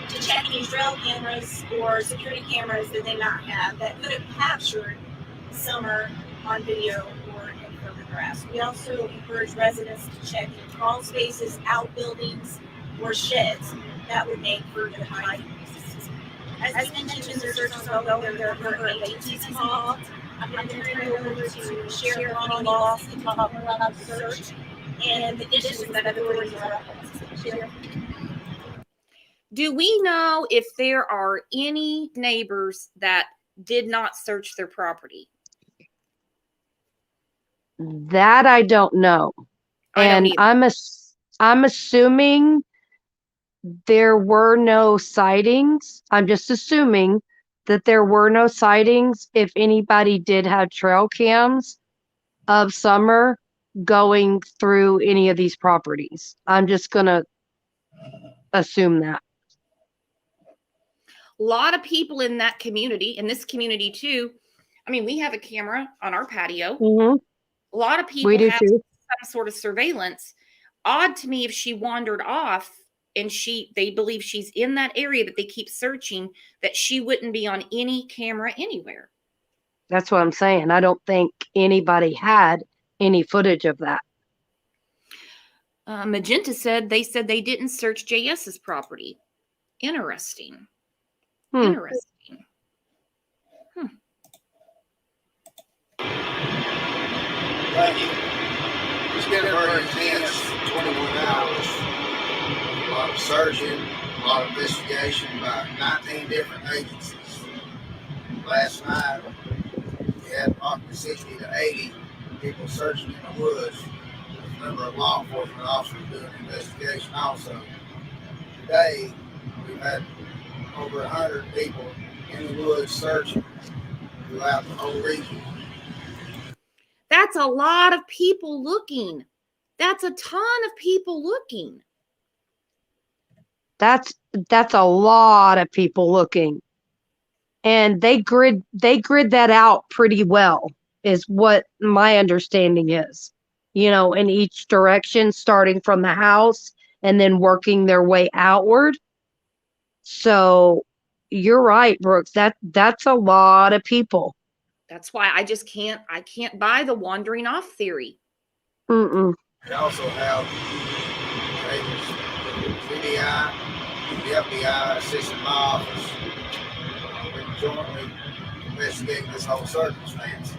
to check any trail cameras or security cameras that they might have that could have captured Summer on video or in photographs. We also encourage residents to check in crawl spaces, outbuildings, or sheds that would make for good hiding places. As mentioned, the search is ongoing. There are currently agencies involved. I'm going to turn it over to Sheriff Ronnie Loss to talk more about the search and the issues that authorities are up against. Sheriff? Do we know if there are any neighbors that did not search their property? That I don't know. I don't And either. I'm assuming there were no sightings. I'm just assuming that there were no sightings if anybody did have trail cams of Summer going through any of these properties. I'm just gonna assume that. A lot of people in that community, in this community too. I mean, we have a camera on our patio. Mm-hmm. A lot of We people do have too. some sort of surveillance. Odd to me if she wandered off and they believe she's in that area that they keep searching, that she wouldn't be on any camera anywhere. That's what I'm saying. I don't think anybody had any footage of that. Magenta said they didn't search JS's property. Interesting. Interesting. Thank you. It's been a very intense 21 hours. A lot of searching, a lot of investigation by 19 different agencies. Last night, we had approximately 60 to 80 people searching in the woods. A number of law enforcement officers doing an investigation also. Today, we've had over 100 people in the woods searching throughout the whole region. That's a lot of people looking. That's a ton of people looking. That's a lot of people looking. And they grid that out pretty well, is what my understanding is. You know, in each direction, starting from the house and then working their way outward. So you're right, Brooks. That's a lot of people. That's why I can't buy the wandering off theory. Mm-mm. We also have agents, CDI, the FBI, assistant law office. We're jointly investigating this whole circumstance.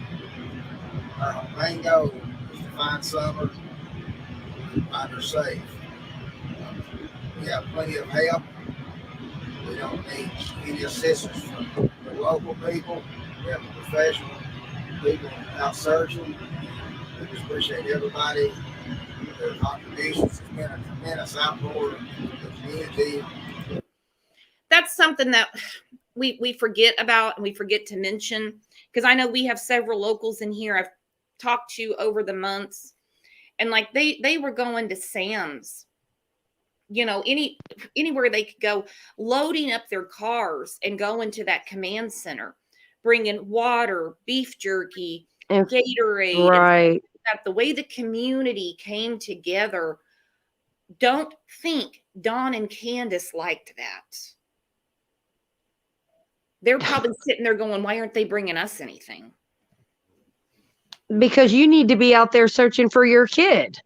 Our main goal is to find Summer and find her safe. We have plenty of help. We don't need any assistance from the local people. We have professional people out searching. We just appreciate everybody, their contributions. It's been a tremendous outpour of the community. That's something that we forget about and we forget to mention, because I know we have several locals in here I've talked to over the months, and like they were going to Sam's, you know, anywhere they could go, loading up their cars and going to that command center, bringing water, beef jerky, Gatorade, Right. and the way the community came together. Don't think Dawn and Candace liked that. They're probably sitting there going, why aren't they bringing us anything? Because you need to be out there searching for your kid.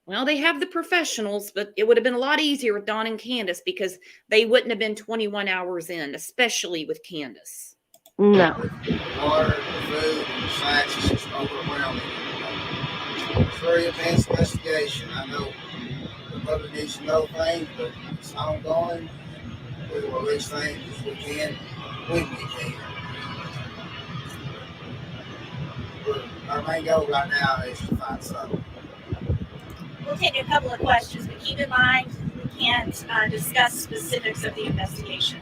Well, they have the professionals, but it would have been a lot easier with Dawn and Candace because they wouldn't have been 21 hours in, especially with Candace. No. The water, the food, and the snacks is just overwhelming. It's a very advanced investigation. I know the public needs to know things, but it's ongoing. We will release things as we can when we can. Our main goal right now is to find something. We'll take a couple of questions, but keep in mind we can't discuss specifics of the investigation.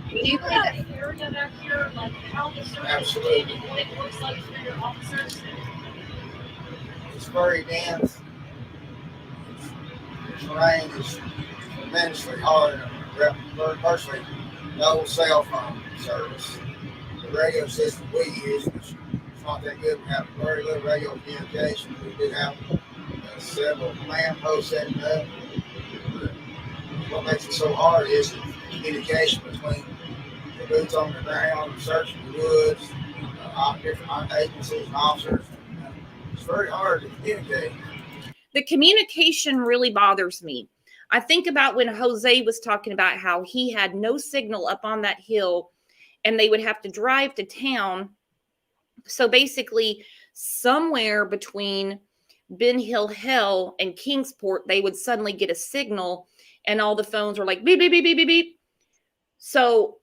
Do you have an area back here, like how the search is made and what it looks like for your officers? It's very dense. The terrain is tremendously hard. Personally, no cell phone service. The radio system we use is not that good. We have very little radio communication. We do have several command posts setting up. But what makes it so hard is the communication between the boots on the ground, searching the woods, different agencies and officers. It's very hard to communicate. The communication really bothers me. I think about when Jose was talking about how he had no signal up on that hill and they would have to drive to town. So basically, somewhere between Ben Hill and Kingsport, they would suddenly get a signal and all the phones were like beep, beep, beep, beep, beep, beep. So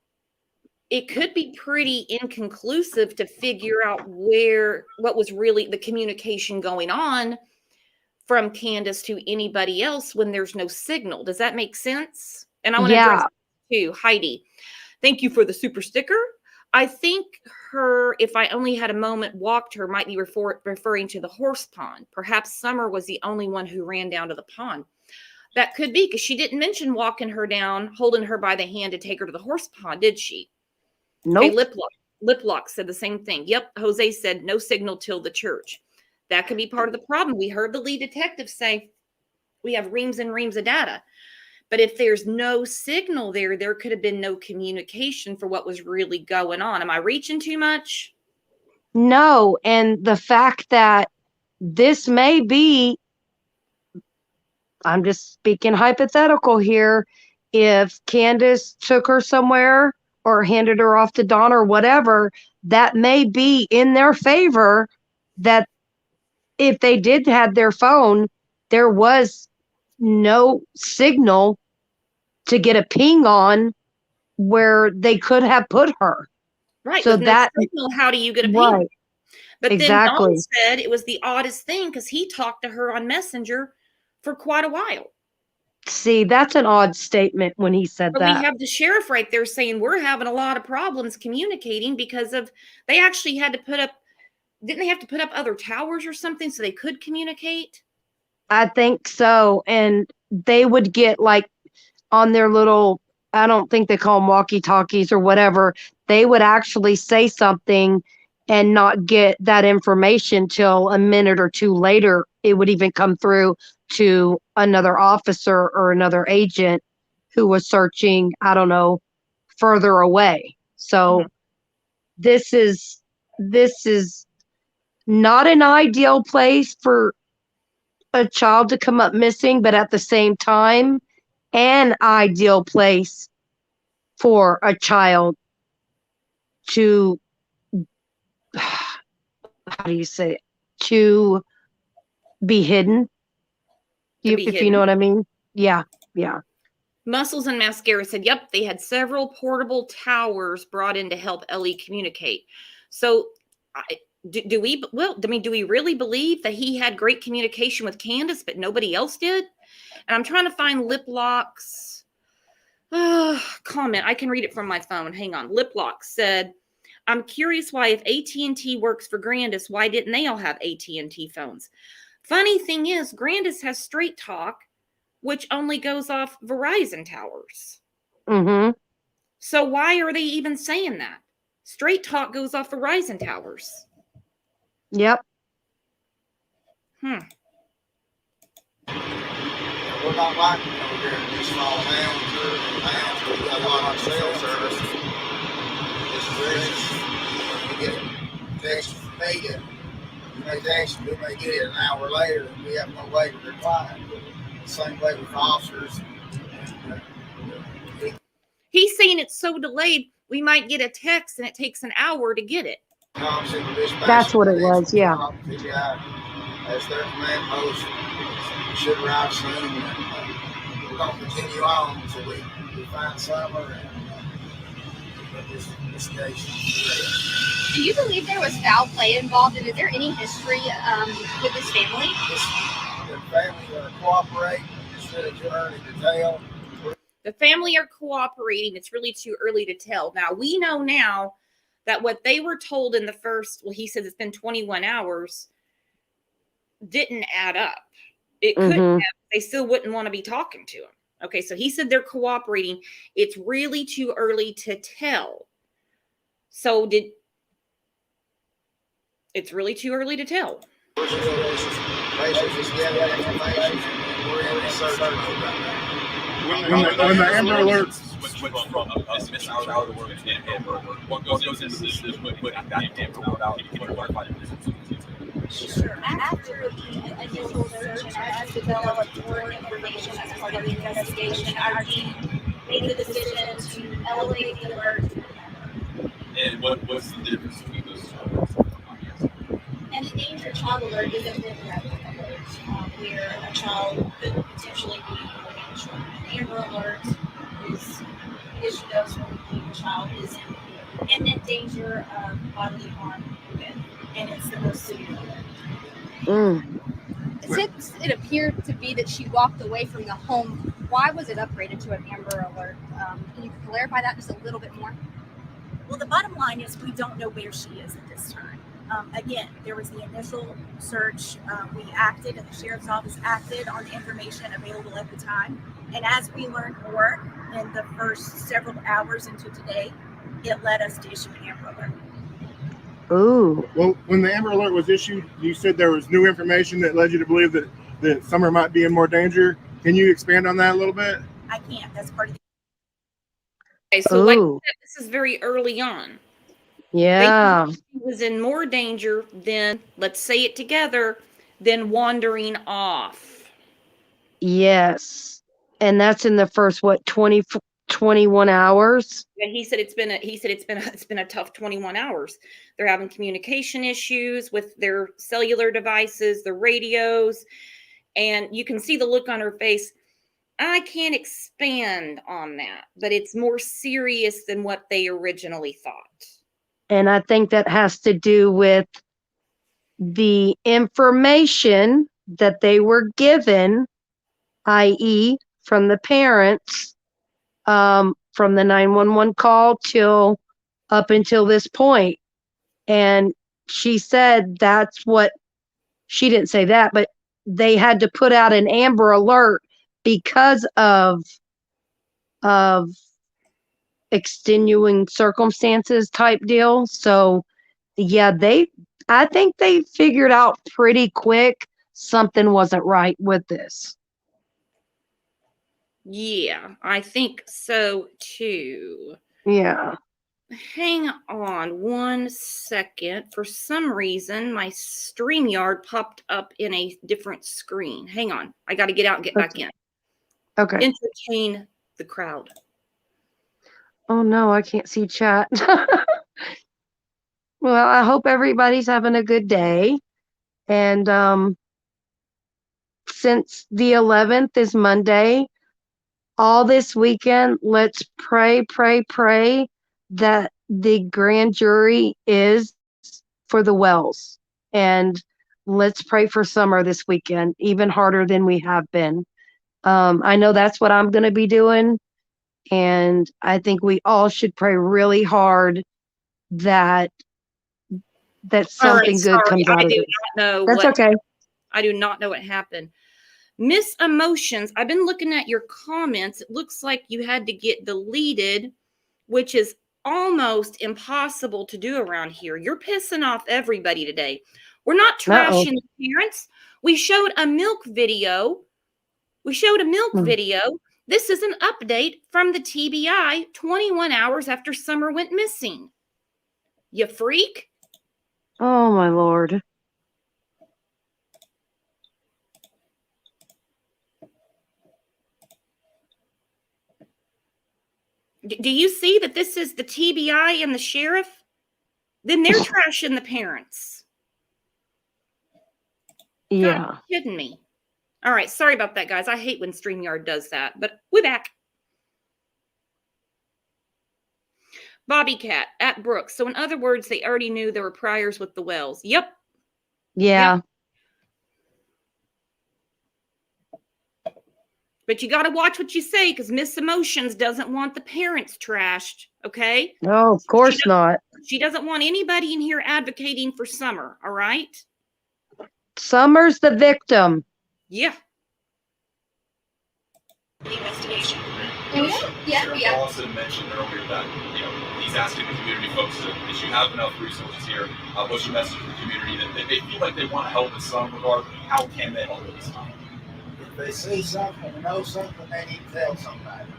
it could be pretty inconclusive to figure out what was really the communication going on from Candace to anybody else when there's no signal. Does that make sense? And I want to address too, Heidi. Thank you for the super sticker. I think her, if I only had a moment, walked her might be referring to the horse pond. Perhaps Summer was the only one who ran down to the pond. That could be because she didn't mention walking her down, holding her by the hand to take her to the horse pond, did she? Nope. Okay, Liplock said the same thing. Yep, Jose said no signal till the church. That could be part of the problem. We heard the lead detective say we have reams and reams of data. But if there's no signal there could have been no communication for what was really going on. Am I reaching too much? No. And the fact that this may be, I'm just speaking hypothetical here, if Candace took her somewhere or handed her off to Dawn or whatever, that may be in their favor that if they did have their phone, there was no signal to get a ping on where they could have put her. Right. So with that no signal, how do you get a ping? right. But Exactly. then Dawn said it was the oddest thing because he talked to her on Messenger for quite a while. See, that's an odd statement when he said But that. we have the sheriff right there saying we're having a lot of problems communicating because of they actually had to put up, didn't they have to put up other towers or something so they could communicate? I think so. And they would get like on their little, I don't think they call them walkie-talkies or whatever. They would actually say something and not get that information till a minute or two later. It would even come through to another officer or another agent who was searching, I don't know, further away. So this is not an ideal place for a child to come up missing, but at the same time, an ideal place for a child to, how do you say it? To be hidden. If you know what I mean? Yeah. Yeah. Muscles and Mascara said, yep, they had several portable towers brought in to help Ellie communicate. So do we really believe that he had great communication with Candace, but nobody else did? And I'm trying to find Liplock's comment. I can read it from my phone. Hang on. Liplock said, I'm curious why if AT&T works for Grandis, why didn't they all have AT&T phones? Funny thing is, Grandis has Straight Talk, which only goes off Verizon towers. Mm-hmm. So why are they even saying that? Straight Talk goes off Verizon towers. Yep. We're not like over here in these small towns or towns where we got a lot of cell service. It's precious. You get a text from me, and you may text, we may get it an hour later, and we have no way to reply. Same way with officers. He's saying it's so delayed. we might get a text and it takes an hour to get it. That's what it was, yeah. As their command post, should arrive soon. And we're going to continue on until we find Summer and get this investigation. Do you believe there was foul play involved, and is there any history with this family? The family are cooperating. It's really too early to tell. The family are cooperating. It's really too early to tell. Now, we know now that what they were told in the first, well, he says it's been 21 hours, didn't add up. It couldn't have. They still wouldn't want to be talking to him. Okay, so he said they're cooperating. It's really too early to tell. So it's really too early to tell. When the Amber Alerts, what goes into this is what Amber out. Sure. After the initial search and as developed more information as part of the investigation, our team made the decision to elevate the alert. And what's the difference between those two? An endangered child alert is a threat alert, where a child could potentially be in danger. An Amber alert is issued us when the child is in imminent danger of bodily harm, and it's the most severe alert. Since it appeared to be that she walked away from the home, why was it upgraded to an Amber Alert? Can you clarify that just a little bit more? Well, the bottom line is we don't know where she is at this time. Again, there was the initial search. We acted, and the sheriff's office acted on the information available at the time. And as we learned more in the first several hours into today, it led us to issue an Amber Alert. Ooh. well, when the Amber Alert was issued, you said there was new information that led you to believe that Summer might be in more danger. Can you expand on that a little bit? I can't. That's part of the. Okay, so like I said, this is very early on. Yeah. He was in more danger than, let's say it together, than wandering off. Yes. And that's in the first, 21 hours? And he said it's been a tough 21 hours. They're having communication issues with their cellular devices, the radios, and you can see the look on her face. I can't expand on that, but it's more serious than what they originally thought. And I think that has to do with the information that they were given, i.e., from the parents, from the 911 call till up until this point. And she said that's what, she didn't say that, but they had to put out an Amber Alert because of extenuating circumstances type deal. So yeah, I think they figured out pretty quick something wasn't right with this. Yeah, I think so too. Yeah. Hang on 1 second. For some reason, my StreamYard popped up in a different screen. Hang on. I got to get out and get back in. Okay. Entertain the crowd. Oh no, I can't see chat. Well, I hope everybody's having a good day. And since the 11th is Monday, all this weekend, let's pray that the grand jury is for the Wells. And let's pray for Summer this weekend, even harder than we have been. I know that's what I'm going to be doing. And I think we all should pray really hard that something good comes out of it. That's okay. I do not know what happened. Miss Emotions, I've been looking at your comments. It looks like you had to get deleted, which is almost impossible to do around here. You're pissing off everybody today. We're not trashing the parents. We showed a milk video. This is an update from the TBI 21 hours after Summer went missing. You freak. Oh, my Lord. Do you see that this is the TBI and the sheriff? Then they're trashing the parents. Yeah. God, you're kidding me. All right, sorry about that, guys. I hate when StreamYard does that, but we're back. Bobby Cat at Brooks. So in other words, they already knew there were priors with the Wells. Yep. Yeah. Yep. But you got to watch what you say because Miss Emotions doesn't want the parents trashed. Okay. No, of course not. She doesn't want anybody in here advocating for Summer. All right. Summer's the victim. Yeah. The investigation. Sheriff Lawson mentioned earlier that he's asking the community folks that you have enough resources here. What's your message to the community that they feel like they want to help in some regard? How can they help at this time? If they see something or know something, they need to tell somebody.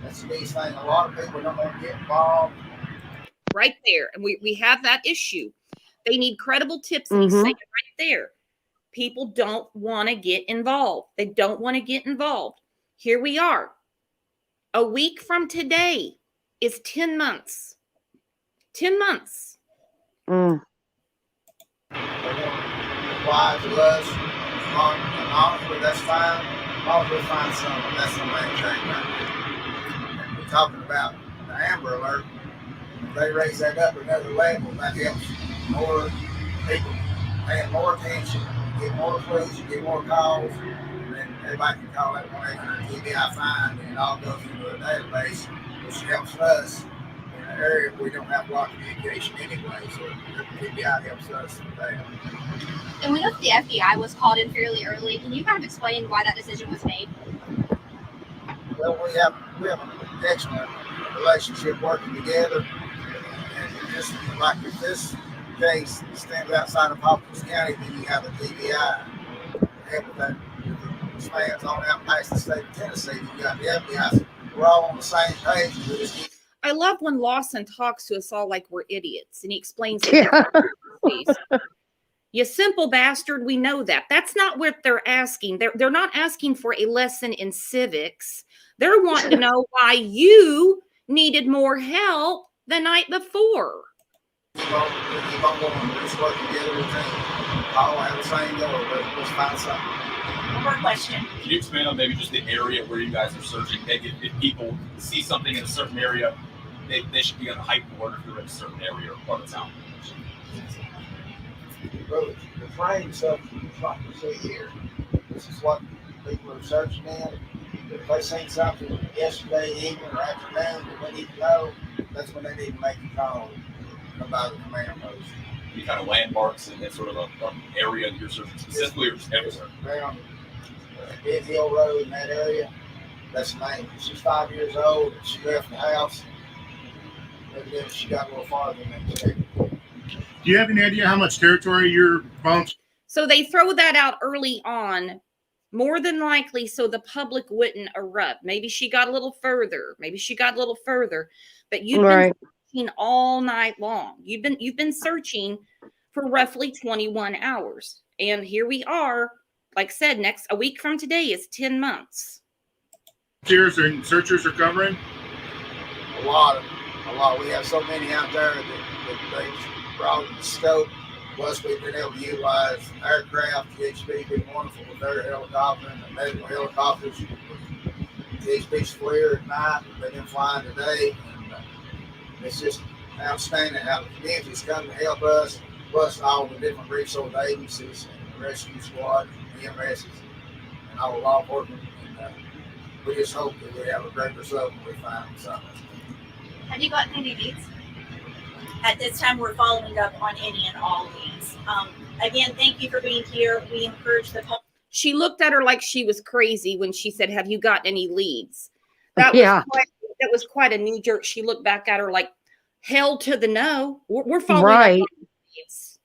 That's the biggest thing. A lot of people don't want to get involved. Right there. And we have that issue. They need credible tips. And you say it right there. People don't want to get involved. They don't want to get involved. Here we are. A week from today is 10 months. 10 months. Mm. They want to reply to us. And honestly, that's fine. As we'll find something. That's the main thing right now. And we're talking about the Amber Alert. If they raise that up another level, that helps more people paying more attention, get more clues, get more calls, and then everybody can call that 1-800-TBI find, and it all goes into a database, which helps us in an area where we don't have a lot of communication anyway. So the TBI helps us with that. And we know that the FBI was called in fairly early. Can you kind of explain why that decision was made? Well, we have an excellent relationship working together, and just like if this case stands outside of Hopkins County, then you have a TBI. And with that, if it spans on out past the state of Tennessee, you got the FBI. We're all on the same page. We just I love when Lawson talks to us all like we're idiots and he explains it. Yeah. You simple bastard, we know that. That's not what they're asking. They're not asking for a lesson in civics. They're wanting to know why you needed more help the night before. keep on going. We're just working together with them. All have the same goal. Let's find something. One more question. Can you expand on maybe just the area where you guys are searching? Maybe if people see something in a certain area, they should be on a heightened alert if they're in a certain area or part of town. Well, the frame stuff is like we see here. This is what people are searching in. If they seen something yesterday evening or afternoon that they need to know, that's when they need to make a call about the command post. Any kind of landmarks and sort of an area that you're searching specifically or just everywhere? Around Big Hill Road in that area, that's the name. She's 5 years old and she left the house. Evidently she got a little farther than expected. Do you have any idea how much territory your volunteers? So they throw that out early on, more than likely so the public wouldn't erupt. Maybe she got a little further. But you've been searching all night long. You've been searching for roughly 21 hours. And here we are. Like I said, a week from today is 10 months. Volunteers and searchers are covering? A lot. We have so many out there that they brought the scope. Plus, we've been able to utilize aircraft. THP's been wonderful with their helicopter and the medical helicopters. THP's clear at night. They've been flying today. And it's just outstanding how the community's come to help us, plus all the different resource agencies and the rescue squad, EMSs, and all the law enforcement. And we just hope that we have a great result when we find something. Have you gotten any leads? At this time, we're following up on any and all leads. Again, thank you for being here. We encourage the public. She looked at her like she was crazy when she said, "Have you got any leads?" That was quite a knee jerk. She looked back at her like, "Hell to the no. We're following up on leads.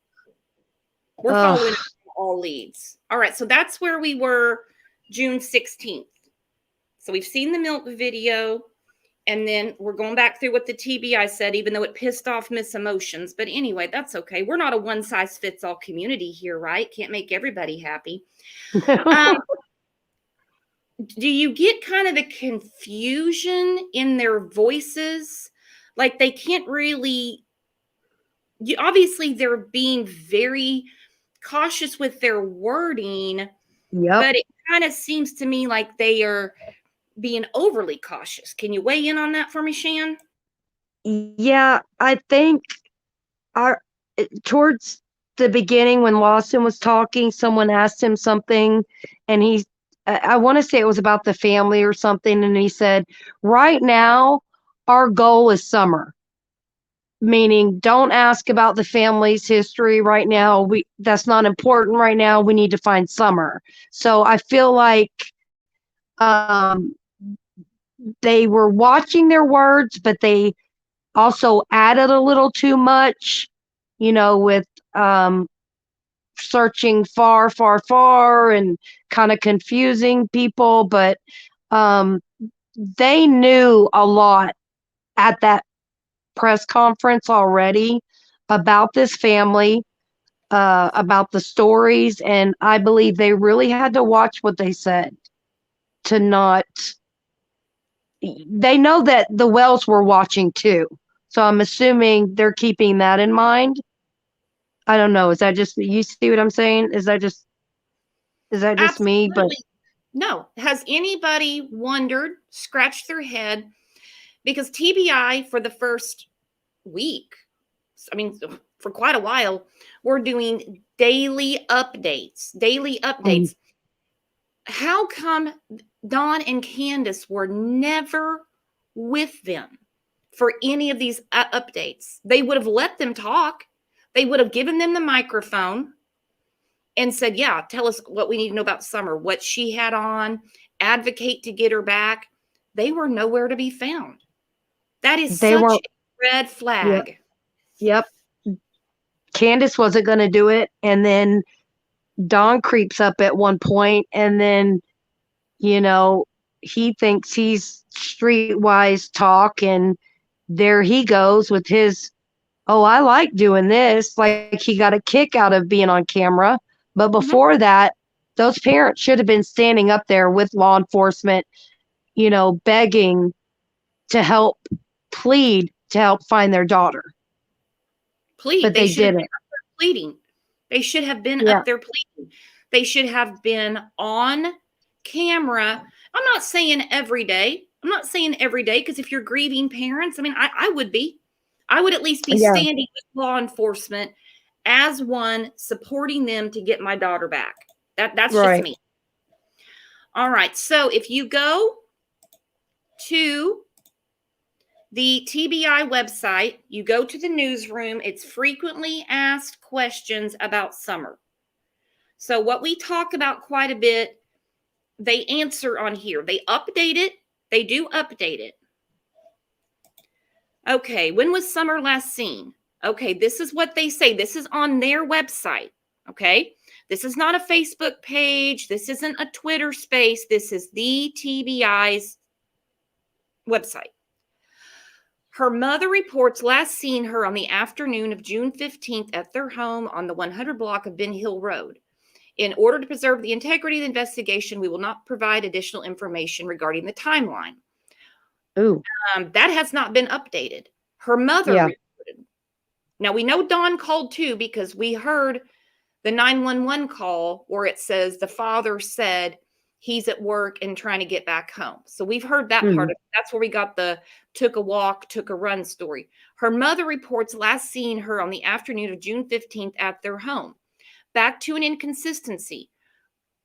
We're following up on all leads." All right, so that's where we were June 16th. So we've seen the milk video. And then we're going back through what the TBI said, even though it pissed off Miss Emotions. But anyway, that's okay. We're not a one-size-fits-all community here, right? Can't make everybody happy. do you get kind of the confusion in their voices? Like they can't really, obviously they're being very cautious with their wording, Yep. but it kind of seems to me like they are being overly cautious. Can you weigh in on that for me, Shan? Yeah, I think towards the beginning when Lawson was talking, someone asked him something, and I want to say it was about the family or something, and he said, "Right now, our goal is summer." Meaning, don't ask about the family's history right now. That's not important right now. We need to find summer. So I feel like um, they were watching their words, but they also added a little too much, with searching far, far, far and kind of confusing people. But they knew a lot at that press conference already about this family, about the stories. And I believe they really had to watch what they said to not. They know that the Wells were watching too. So I'm assuming they're keeping that in mind. I don't know. Is that just, you see what I'm saying? Is that just me? But Absolutely. No. Has anybody wondered, scratched their head? Because TBI for the first week, I mean, for quite a while, we're doing daily updates. How come Dawn and Candace were never with them for any of these updates? They would have let them talk. They would have given them the microphone and said, yeah, tell us what we need to know about Summer, what she had on, advocate to get her back. They were nowhere to be found. That is they such were. a red flag. Yep. Candace wasn't going to do it. And then Don creeps up at one point, and then, he thinks he's streetwise talk, and there he goes with his, oh, I like doing this. Like he got a kick out of being on camera. But before that, those parents should have been standing up there with law enforcement, begging to help, plead to help find their daughter. But they didn't. Pleading. They should have been up there pleading. They should have been on camera. I'm not saying every day. Because if you're grieving parents, I mean, I would be. I would at least be standing with law enforcement as one supporting them to get my daughter back. That's just me. All right. So if you go to the TBI website, you go to the newsroom, it's frequently asked questions about Summer. So what we talk about quite a bit, they answer on here. They update it. They do update it. Okay, when was Summer last seen? Okay, this is what they say. This is on their website. Okay, this is not a Facebook page. This isn't a Twitter space. This is the TBI's website. Her mother reports last seen her on the afternoon of June 15th at their home on the 100 block of Ben Hill Road. In order to preserve the integrity of the investigation, we will not provide additional information regarding the timeline. Ooh. That has not been updated. Her mother reported. Now, we know Dawn called too, because we heard the 911 call where it says the father said he's at work and trying to get back home. So we've heard that part of it. That's where we got the took a walk, took a run story. Her mother reports last seeing her on the afternoon of June 15th at their home. Back to an inconsistency.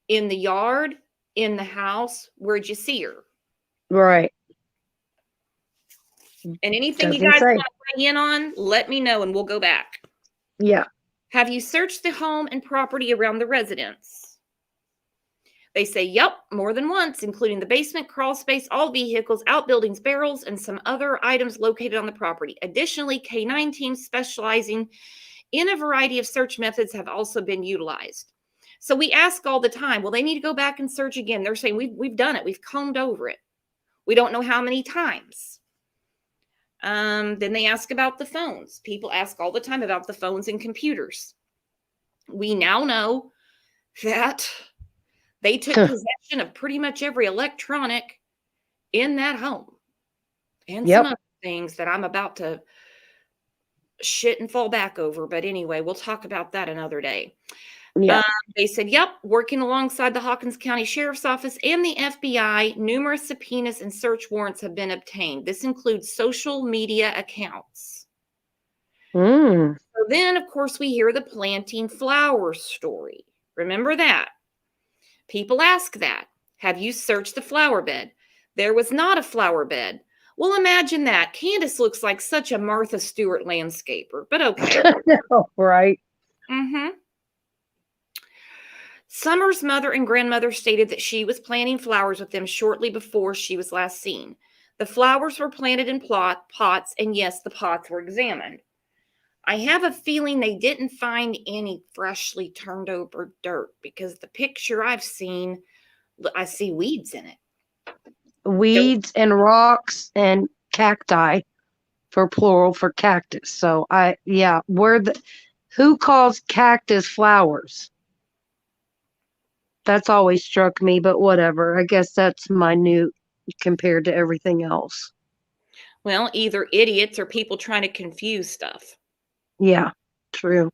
In the yard, in the house, where'd you see her? Right. And anything you guys want to weigh in on, let me know and we'll go back. Yeah. Have you searched the home and property around the residence? They say, yep, more than once, including the basement, crawl space, all vehicles, outbuildings, barrels, and some other items located on the property. Additionally, K-9 teams specializing in a variety of search methods have also been utilized. So we ask all the time, well, they need to go back and search again. They're saying, we've done it. We've combed over it. We don't know how many times. Then they ask about the phones. People ask all the time about the phones and computers. We now know that They took possession of pretty much every electronic in that home and Yep. some other things that I'm about to shit and fall back over. But anyway, we'll talk about that another day. Yeah. They said, yep, working alongside the Hawkins County Sheriff's Office and the FBI, numerous subpoenas and search warrants have been obtained. This includes social media accounts. Mm. So then, of course, we hear the planting flowers story. Remember that? People ask that. Have you searched the flower bed? There was not a flower bed. Well, imagine that. Candace looks like such a Martha Stewart landscaper, but okay. Right. Mm-hmm. Summer's mother and grandmother stated that she was planting flowers with them shortly before she was last seen. The flowers were planted in pots, and yes, the pots were examined. I have a feeling they didn't find any freshly turned over dirt because the picture I've seen, I see weeds in it. Weeds and rocks and cacti, for plural for cactus. So who calls cactus flowers? That's always struck me, but whatever. I guess that's minute compared to everything else. Well, either idiots or people trying to confuse stuff. Yeah, true.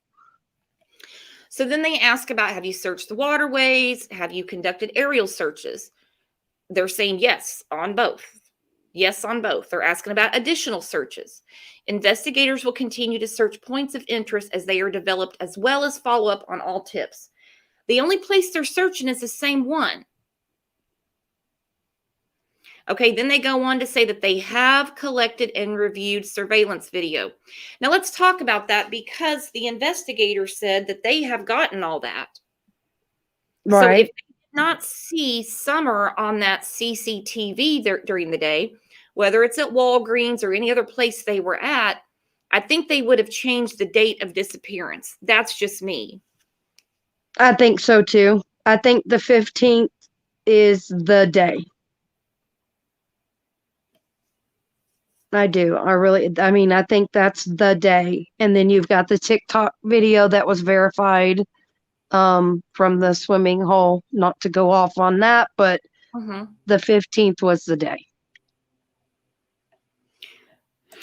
So then they ask about, have you searched the waterways? Have you conducted aerial searches? They're saying yes on both. Yes on both. They're asking about additional searches. Investigators will continue to search points of interest as they are developed, as well as follow up on all tips. The only place they're searching is the same one. Okay, then they go on to say that they have collected and reviewed surveillance video. Now let's talk about that because the investigator said that they have gotten all that. Right. So if they did not see Summer on that CCTV during the day, whether it's at Walgreens or any other place they were at, I think they would have changed the date of disappearance. That's just me. I think so too. I think the 15th is the day. I do. I think that's the day. And then you've got the TikTok video that was verified from the swimming hole. Not to go off on that, but the 15th was the day.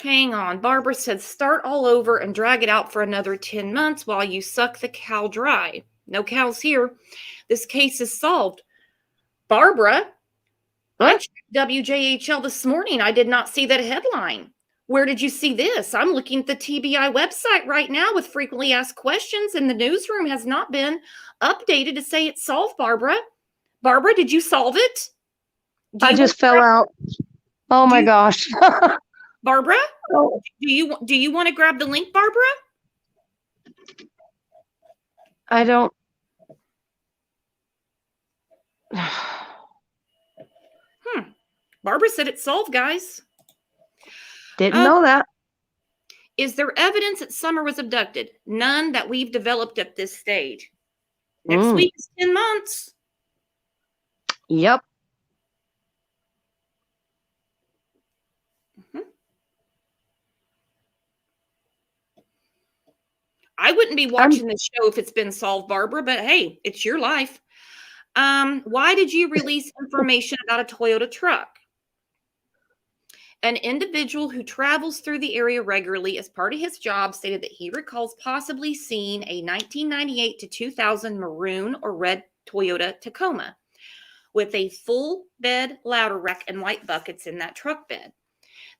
Hang on. Barbara said, start all over and drag it out for another 10 months while you suck the cow dry. No cows here. This case is solved. Barbara, I checked WJHL this morning. I did not see that headline. Where did you see this? I'm looking at the TBI website right now with frequently asked questions, and the newsroom has not been updated to say it's solved, Barbara. Barbara, did you solve it? I just fell out. Oh my gosh. Barbara? Oh. Do you want to grab the link, Barbara? I don't. Barbara said it's solved, guys. Didn't know that. Is there evidence that Summer was abducted? None that we've developed at this stage. Next week is 10 months. Yep. I wouldn't be watching the show if it's been solved, Barbara, but hey, it's your life. Why did you release information about a Toyota truck? An individual who travels through the area regularly as part of his job stated that he recalls possibly seeing a 1998 to 2000 maroon or red Toyota Tacoma with a full bed ladder rack and white buckets in that truck bed.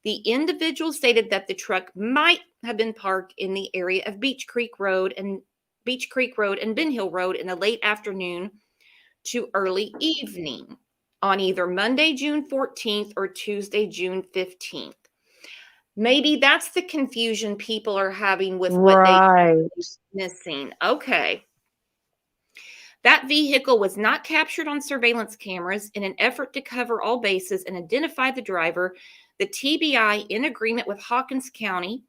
The individual stated that the truck might have been parked in the area of Beach Creek Road and Ben Hill Road in the late afternoon to early evening on either Monday, June 14th or Tuesday, June 15th. Maybe that's the confusion people are having with what they missing. Okay. That vehicle was not captured on surveillance cameras. In an effort to cover all bases and identify the driver, the TBI, in agreement with Hawkins County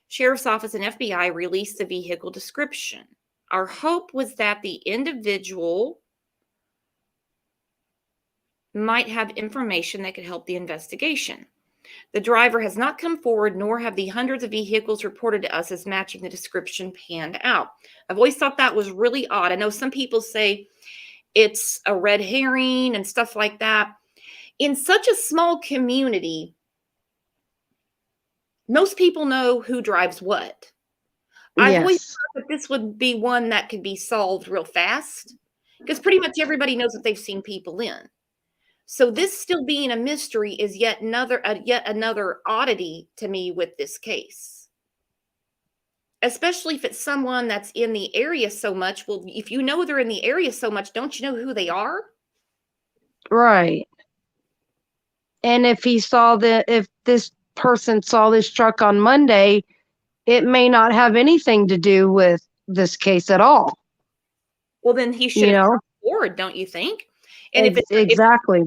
Sheriff's Office and FBI, released the vehicle description. Our hope was that the individual might have information that could help the investigation. The driver has not come forward, nor have the hundreds of vehicles reported to us as matching the description panned out. I've always thought that was really odd. I know some people say it's a red herring and stuff like that. In such a small community, most people know who drives what. I've always Yes. thought that this would be one that could be solved real fast because pretty much everybody knows that they've seen people in. So this still being a mystery is yet another oddity to me with this case. Especially if it's someone that's in the area so much. Well, if you know they're in the area so much, don't you know who they are? Right. And if this person saw this truck on Monday, it may not have anything to do with this case at all. Well, then he should You have know, come forward, don't you think? And if exactly.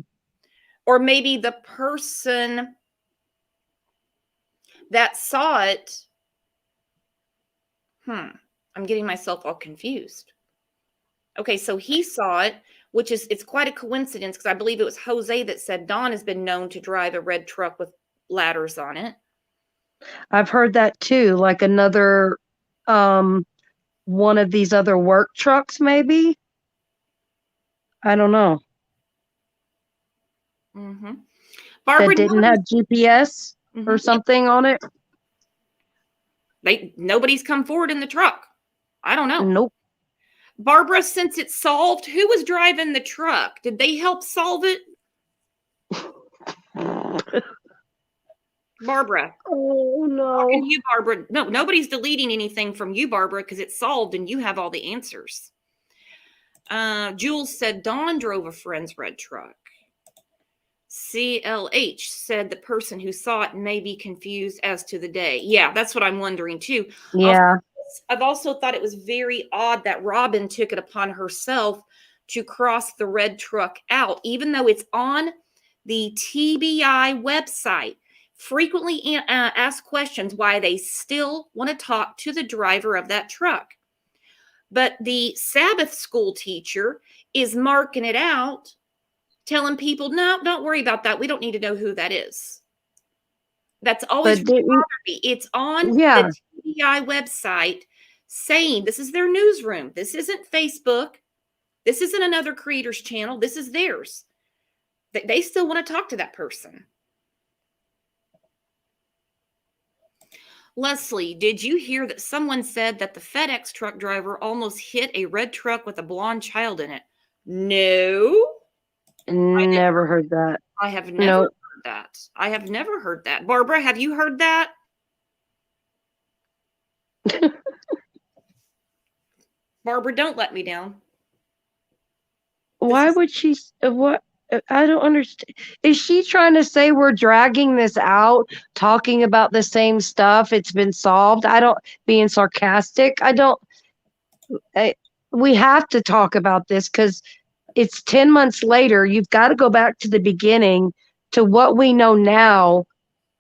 or maybe the person that saw it, I'm getting myself all confused. Okay, so he saw it, which is, it's quite a coincidence because I believe it was Jose that said Don has been known to drive a red truck with ladders on it. I've heard that too, like another one of these other work trucks, maybe. I don't know. Mm-hmm. That Barbara, didn't have GPS or something on it. Nobody's come forward in the truck. I don't know. Nope. Barbara, since it's solved, who was driving the truck? Did they help solve it? Barbara. Oh no. Talking to you, Barbara. No, nobody's deleting anything from you, Barbara, because it's solved and you have all the answers. Jules said Dawn drove a friend's red truck. CLH said the person who saw it may be confused as to the day. Yeah, that's what I'm wondering too. Yeah. I've also thought it was very odd that Robin took it upon herself to cross the red truck out, even though it's on the TBI website. Frequently asked questions why they still want to talk to the driver of that truck. But the Sabbath school teacher is marking it out, telling people, no, don't worry about that. We don't need to know who that is. That's always bothered me. It's on the TBI website saying this is their newsroom. This isn't Facebook. This isn't another creator's channel. This is theirs. They still want to talk to that person. Leslie, did you hear that someone said that the FedEx truck driver almost hit a red truck with a blonde child in it? No. Never heard that. I have never heard that. I have never heard that. Barbara, have you heard that? Barbara, don't let me down. Why would she? What? I don't understand. Is she trying to say we're dragging this out, talking about the same stuff? It's been solved. Being sarcastic. We have to talk about this because it's 10 months later. You've got to go back to the beginning to what we know now.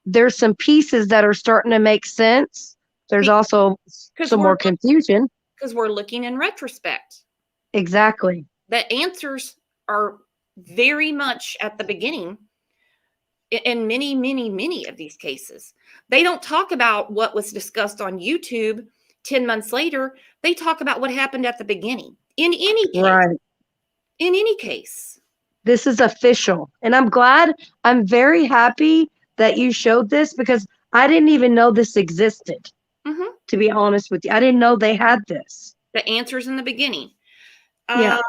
There's some pieces that are starting to make sense. There's also some more confusion. Because we're looking in retrospect. Exactly. The answers are very much at the beginning in many, many, many of these cases. They don't talk about what was discussed on YouTube 10 months later. They talk about what happened at the beginning. In any case. Right. In any case. This is official. And I'm very happy that you showed this because I didn't even know this existed. To be honest with you, I didn't know they had this. The answers in the beginning. Yeah.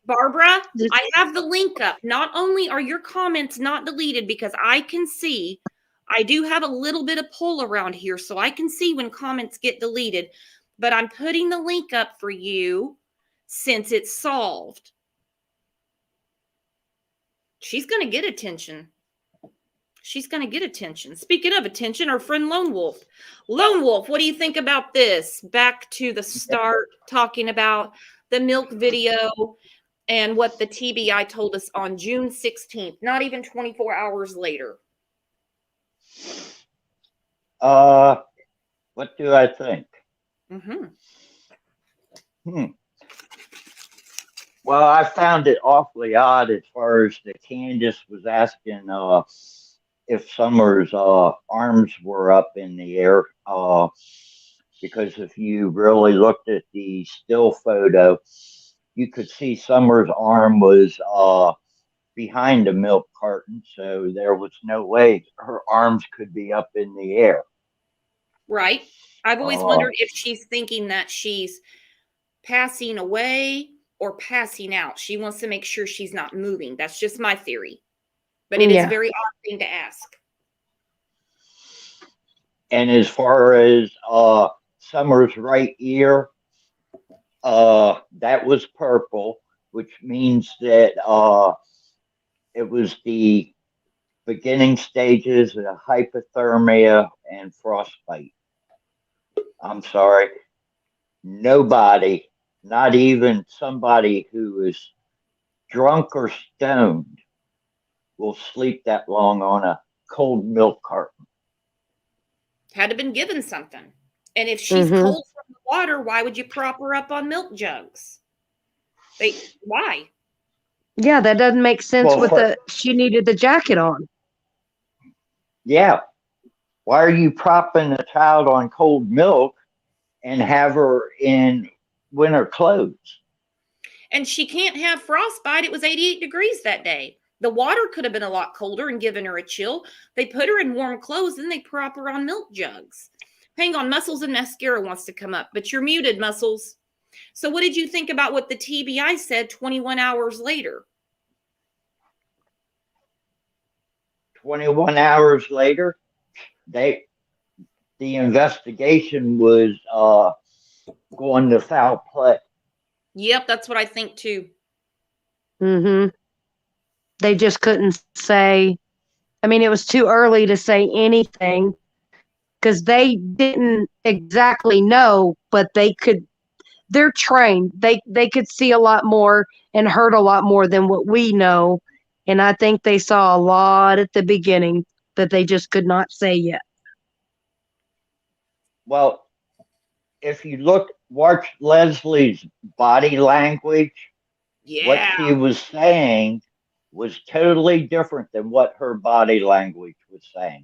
Barbara, I have the link up. Not only are your comments not deleted because I can see, I do have a little bit of pull around here, so I can see when comments get deleted, but I'm putting the link up for you since it's solved. She's going to get attention. She's going to get attention. Speaking of attention, our friend Lone Wolf. Lone Wolf, what do you think about this? Back to the start, talking about the milk video and what the TBI told us on June 16th, not even 24 hours later. What do I think? Well, I found it awfully odd as far as the Candace was asking if Summer's arms were up in the air. Because if you really looked at the still photo, you could see Summer's arm was behind the milk carton, so there was no way her arms could be up in the air. Right. I've always Uh, wondered if she's thinking that she's passing away or passing out. She wants to make sure she's not moving. That's just my theory. But it is a Yeah. very odd thing to ask. and as far as Summer's right ear, that was purple, which means that it was the beginning stages of hypothermia and frostbite. I'm sorry. Nobody, not even somebody who is drunk or stoned, will sleep that long on a cold milk carton. Had to been given something. And if she's Mhm. cold from the water, why would you prop her up on milk jugs? Why? Yeah, that doesn't make sense Well, with she needed the jacket on. Yeah. Why are you propping a child on cold milk and have her in winter clothes? And she can't have frostbite. It was 88 degrees that day. The water could have been a lot colder and given her a chill. They put her in warm clothes, and they prop her on milk jugs. Hang on, Muscles and Mascara wants to come up, but you're muted, Muscles. So what did you think about what the TBI said 21 hours later? 21 hours later, the investigation was going to foul play. Yep, that's what I think too. Mhm. They just couldn't say. I mean, it was too early to say anything because they didn't exactly know, but they could. They're trained. They could see a lot more and heard a lot more than what we know, and I think they saw a lot at the beginning that they just could not say yet. Well, if you watch Leslie's body language, what Yeah. she was saying was totally different than what her body language was saying.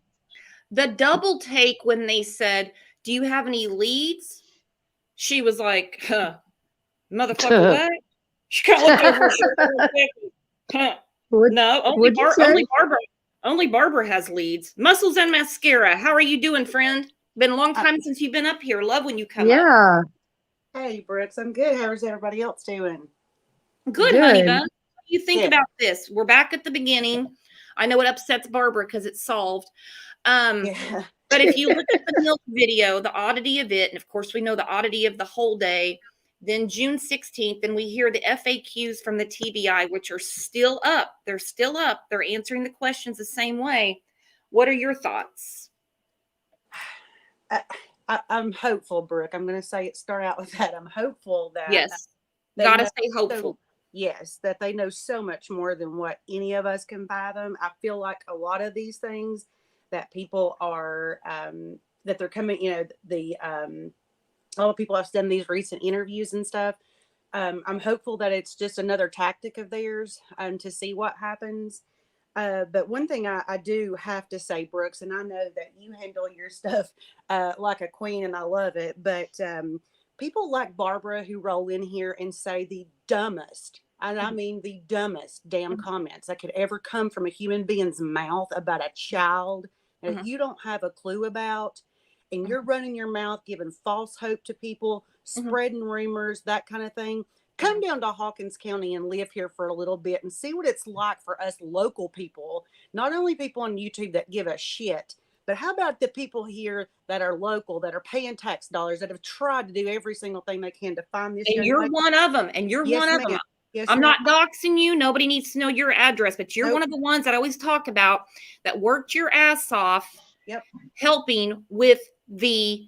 The double take when they said, "Do you have any leads?" She was like, motherfucker, what? She kind of looked over her shoulder real quick. Huh. No, only Barbara has leads. Muscles and Mascara. How are you doing, friend? Been a long time since you've been up here. Love when you come up. Yeah, Hey, Brooks, I'm good. How's everybody else doing? Good, honey good. bun. What do you think Good. about this? We're back at the beginning. I know it upsets Barbara because it's solved. Yeah. But if you look at the milk video, the oddity of it, and of course we know the oddity of the whole day, then June 16th, and we hear the FAQs from the TBI, which are still up. They're still up. They're answering the questions the same way. What are your thoughts? I'm hopeful, Brooke. I'm going to start out with that. I'm hopeful that Yes. they Gotta know stay hopeful. yes, that they know so much more than what any of us can fathom. I feel like a lot of these things that people are that they're coming, all the people I've done these recent interviews and stuff. I'm hopeful that it's just another tactic of theirs to see what happens. But one thing I do have to say, Brooks, and I know that you handle your stuff like a queen, and I love it. But people like Barbara who roll in here and say the dumbest, and I mean the dumbest damn comments that could ever come from a human being's mouth about a child that you don't have a clue about. And you're running your mouth, giving false hope to people, spreading rumors, that kind of thing. Come down to Hawkins County and live here for a little bit and see what it's like for us local people, not only people on YouTube that give a shit, but how about the people here that are local, that are paying tax dollars, that have tried to do every single thing they can to find this And young you're lady? one of them. And you're Yes, one of ma'am. them. Yes, I'm ma'am. not doxing you. Nobody needs to know your address, but you're one of the ones that I always talk about that worked your ass off helping with the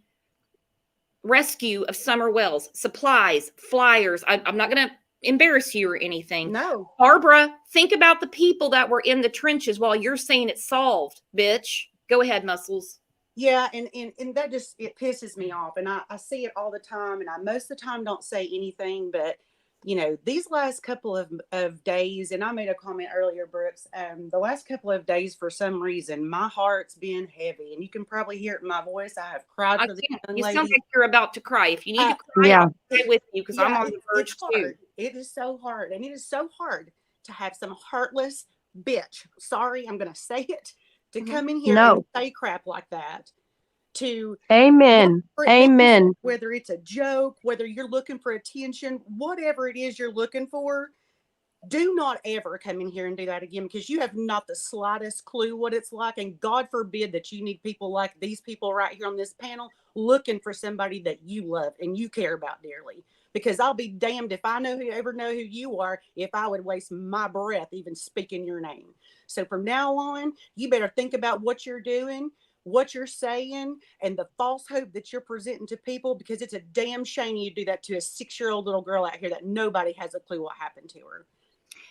rescue of Summer Wells, supplies, flyers. I'm not going to embarrass you or anything. No. Barbara, think about the people that were in the trenches while you're saying it's solved, bitch. Go ahead, Muscles. Yeah, and that just, it pisses me off. And I see it all the time, and I most of the time don't say anything, but you know, these last couple of days, and I made a comment earlier, Brooks, the last couple of days, for some reason, my heart's been heavy, and you can probably hear it in my voice. I have cried I for the can't. young You sound lady. like you're about to cry. If you need to cry, Yeah. I'll cry with you because I'm on the verge it's too. hard. It is so hard. And it is so hard to have some heartless bitch, sorry, I'm going to say it, to come in here and No. say crap like that. To Amen. Amen. whether it's a joke, whether you're looking for attention, whatever it is you're looking for, do not ever come in here and do that again, because you have not the slightest clue what it's like. And God forbid that you need people like these people right here on this panel looking for somebody that you love and you care about dearly. Because I'll be damned if I ever know who you are, if I would waste my breath even speaking your name. So from now on, you better think about what you're doing, what you're saying, and the false hope that you're presenting to people, because it's a damn shame you do that to a 6-year-old little girl out here that nobody has a clue what happened to her.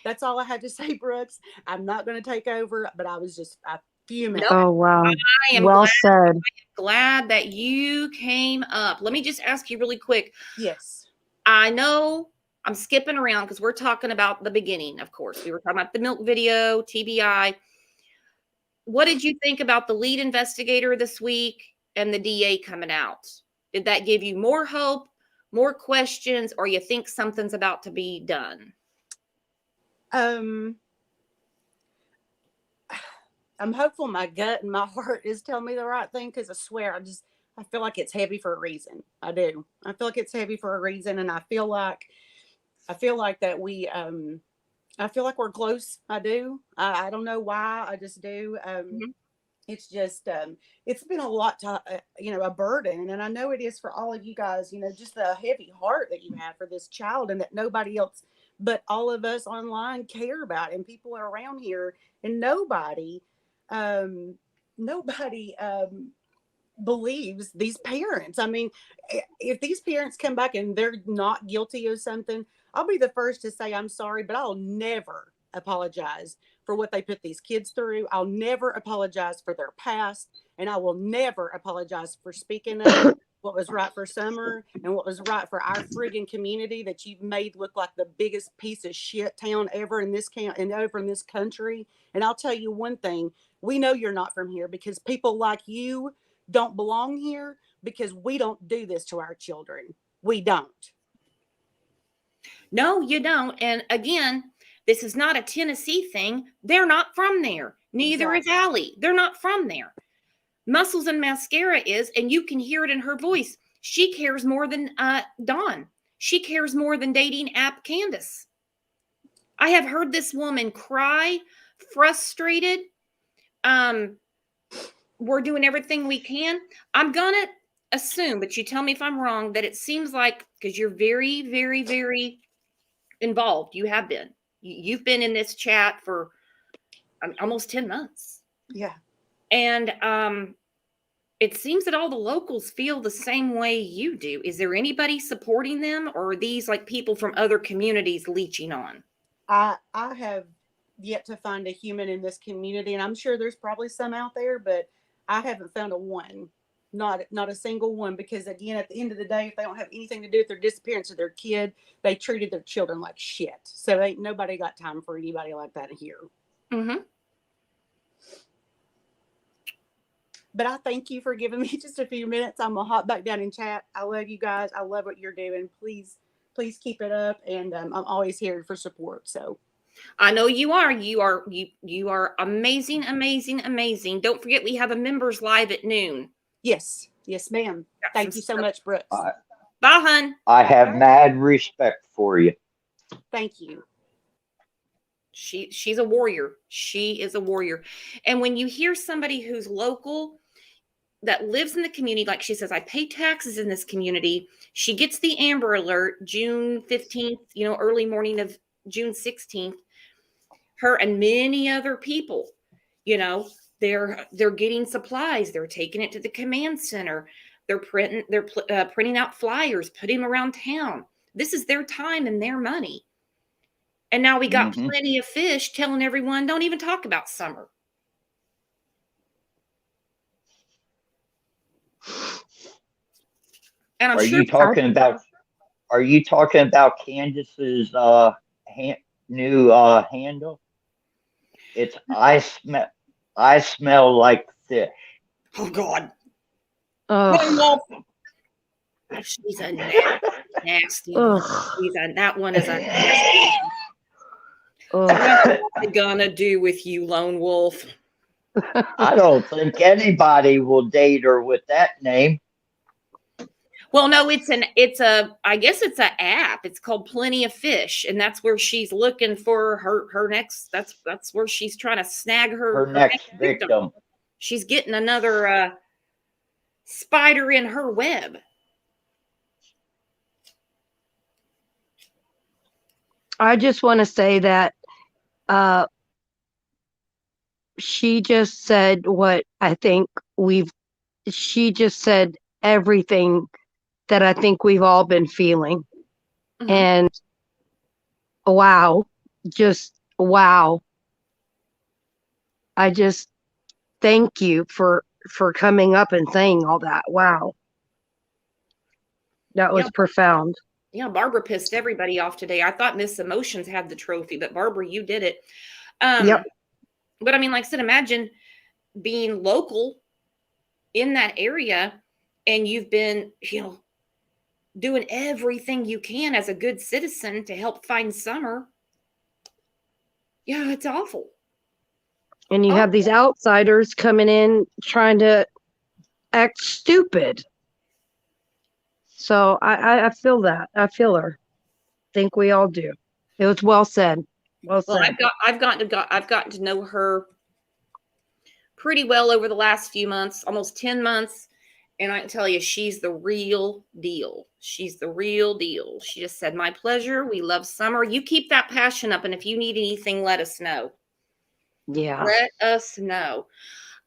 That's all I had to say, Brooks. I'm not going to take over, but I was just a few minutes. Oh, wow. I am Well said. glad that you came up. Let me just ask you really quick. Yes. I know I'm skipping around because we're talking about the beginning, of course. We were talking about the milk video, TBI. What did you think about the lead investigator this week and the DA coming out? Did that give you more hope, more questions, or you think something's about to be done? I'm hopeful my gut and my heart is telling me the right thing, because I swear I feel like it's heavy for a reason. I do. I feel like it's heavy for a reason, and I feel like that I feel like we're close. I do. I don't know why. I just do. It's just it's been a lot to a burden, and I know it is for all of you guys. Just the heavy heart that you have for this child, and that nobody else but all of us online care about, and people are around here, and nobody believes these parents. I mean, if these parents come back and they're not guilty of something, I'll be the first to say I'm sorry, but I'll never apologize for what they put these kids through. I'll never apologize for their past, and I will never apologize for speaking up what was right for Summer and what was right for our friggin' community that you've made look like the biggest piece of shit town ever in this over in this country. And I'll tell you one thing, we know you're not from here, because people like you don't belong here, because we don't do this to our children. We don't. No, you don't. And again, this is not a Tennessee thing. They're not from there. Neither is Allie. They're not from there. Muscles and Mascara is, and you can hear it in her voice. She cares more than Dawn. She cares more than dating app Candace. I have heard this woman cry, frustrated. We're doing everything we can. I'm going to assume, but you tell me if I'm wrong, that it seems like, because you're very, very, very involved. You have been. You've been in this chat for almost 10 months. Yeah. And it seems that all the locals feel the same way you do. Is there anybody supporting them, or are these like people from other communities leeching on? I have yet to find a human in this community, and I'm sure there's probably some out there, but I haven't found a one. Not a single one, because again, at the end of the day, if they don't have anything to do with their disappearance of their kid, they treated their children like shit. So ain't nobody got time for anybody like that here. Mm-hmm. But I thank you for giving me just a few minutes. I'm gonna hop back down in chat. I love you guys. I love what you're doing. Please keep it up, and I'm always here for support. So I know you are. You are amazing, amazing, amazing. Don't forget, we have a members live at noon. yes, ma'am. Thank you so much, Brooks. Bye, hun. I have mad respect for you. Thank you. She's a warrior. She is a warrior. And when you hear somebody who's local, that lives in the community, like she says, I pay taxes in this community. She gets the Amber Alert June 15th, early morning of June 16th. Her and many other people, they're getting supplies. They're taking it to the command center. They're printing out flyers, putting them around town. This is their time and their money. And now we got plenty of fish telling everyone, don't even talk about Summer. And Are you talking about are you talking about Candace's new handle? It's I smell like fish. Oh God. Ugh. Lone Wolf. She's a nasty one. Ugh. That one is a nasty one. Ugh. What am I gonna do with you, Lone Wolf? I don't think anybody will date her with that name. Well, no, I guess it's an app. It's called Plenty of Fish, and that's where she's looking for her next. That's where she's trying to snag her next victim. She's getting another spider in her web. I just want to say that she just said what I think she just said everything that I think we've all been feeling. Mhm. And wow, just wow. I just thank you for coming up and saying all that. Wow. That was profound. Yeah, Barbara pissed everybody off today. I thought Miss Emotions had the trophy, but Barbara, you did it. Yep. But I mean, like I said, imagine being local in that area and you've been, doing everything you can as a good citizen to help find Summer. Yeah, it's awful. And you have these outsiders coming in trying to act stupid. So I feel that. I feel her. I think we all do. It was well said. Well said. I've gotten to know her pretty well over the last few months, almost 10 months. And I can tell you, she's the real deal. She's the real deal. She just said, my pleasure. We love Summer. You keep that passion up. And if you need anything, let us know. Yeah. Let us know.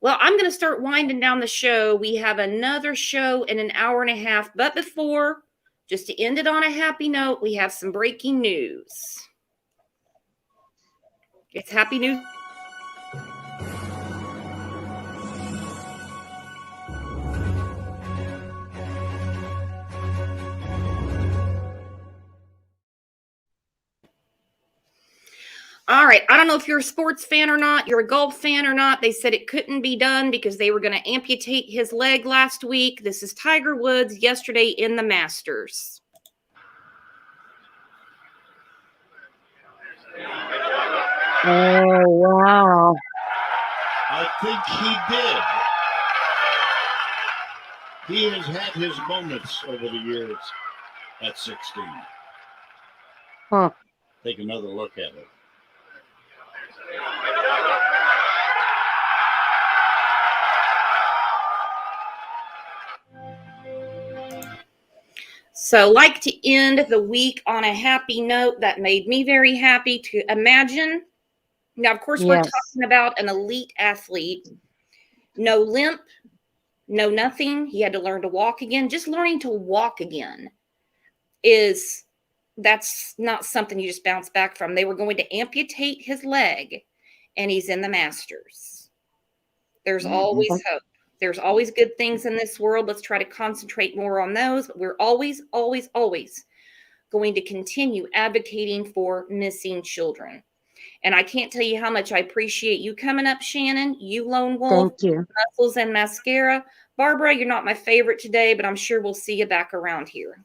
Well, I'm going to start winding down the show. We have another show in an hour and a half. But before, just to end it on a happy note, we have some breaking news. It's happy news. All right. I don't know if you're a sports fan or not. You're a golf fan or not. They said it couldn't be done because they were going to amputate his leg last week. This is Tiger Woods yesterday in the Masters. Oh, wow. I think he did. He has had his moments over the years at 16. Huh. Take another look at it. So, like to end the week on a happy note. That made me very happy to imagine. Now, of course, we're talking about an elite athlete. No limp, no nothing. He had to learn to walk again. Just learning to walk again that's not something you just bounce back from. They were going to amputate his leg, and he's in the Masters. There's always hope. There's always good things in this world. Let's try to concentrate more on those. But we're always, always, always going to continue advocating for missing children. And I can't tell you how much I appreciate you coming up, Shannon. You, Lone Wolf. Thank you. Muscles and Mascara. Barbara, you're not my favorite today, but I'm sure we'll see you back around here.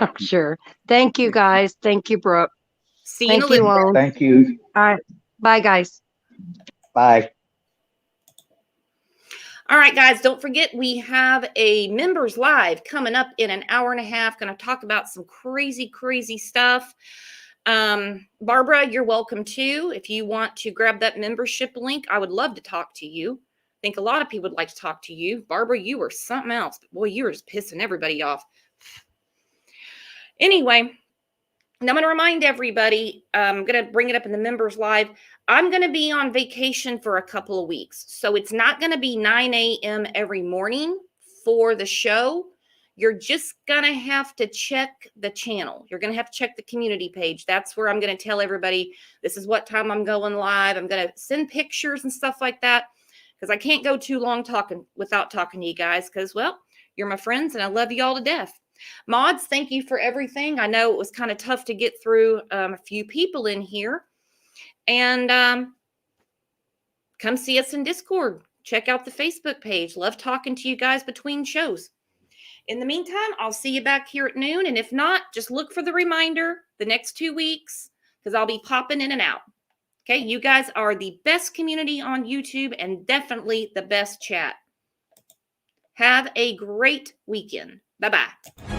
I'm sure. Thank you, guys. Thank you, Brooke. See you in a little bit. Thank you. All right. Bye, guys. Bye. All right, guys, don't forget we have a members live coming up in an hour and a half. Going to talk about some crazy, crazy stuff. Barbara, you're welcome too. If you want to grab that membership link, I would love to talk to you. I think a lot of people would like to talk to you. Barbara, you were something else. But boy, you were just pissing everybody off. Anyway, and I'm going to remind everybody, I'm going to bring it up in the members live. I'm going to be on vacation for a couple of weeks. So it's not going to be 9 a.m. every morning for the show. You're just going to have to check the channel. You're going to have to check the community page. That's where I'm going to tell everybody this is what time I'm going live. I'm going to send pictures and stuff like that because I can't go too long without talking to you guys because, well, you're my friends and I love you all to death. Mods, thank you for everything. I know it was kind of tough to get through a few people in here. And come see us in Discord. Check out the Facebook page. Love talking to you guys between shows. In the meantime, I'll see you back here at noon. And if not, just look for the reminder the next 2 weeks because I'll be popping in and out. Okay, you guys are the best community on YouTube and definitely the best chat. Have a great weekend. Bye-bye.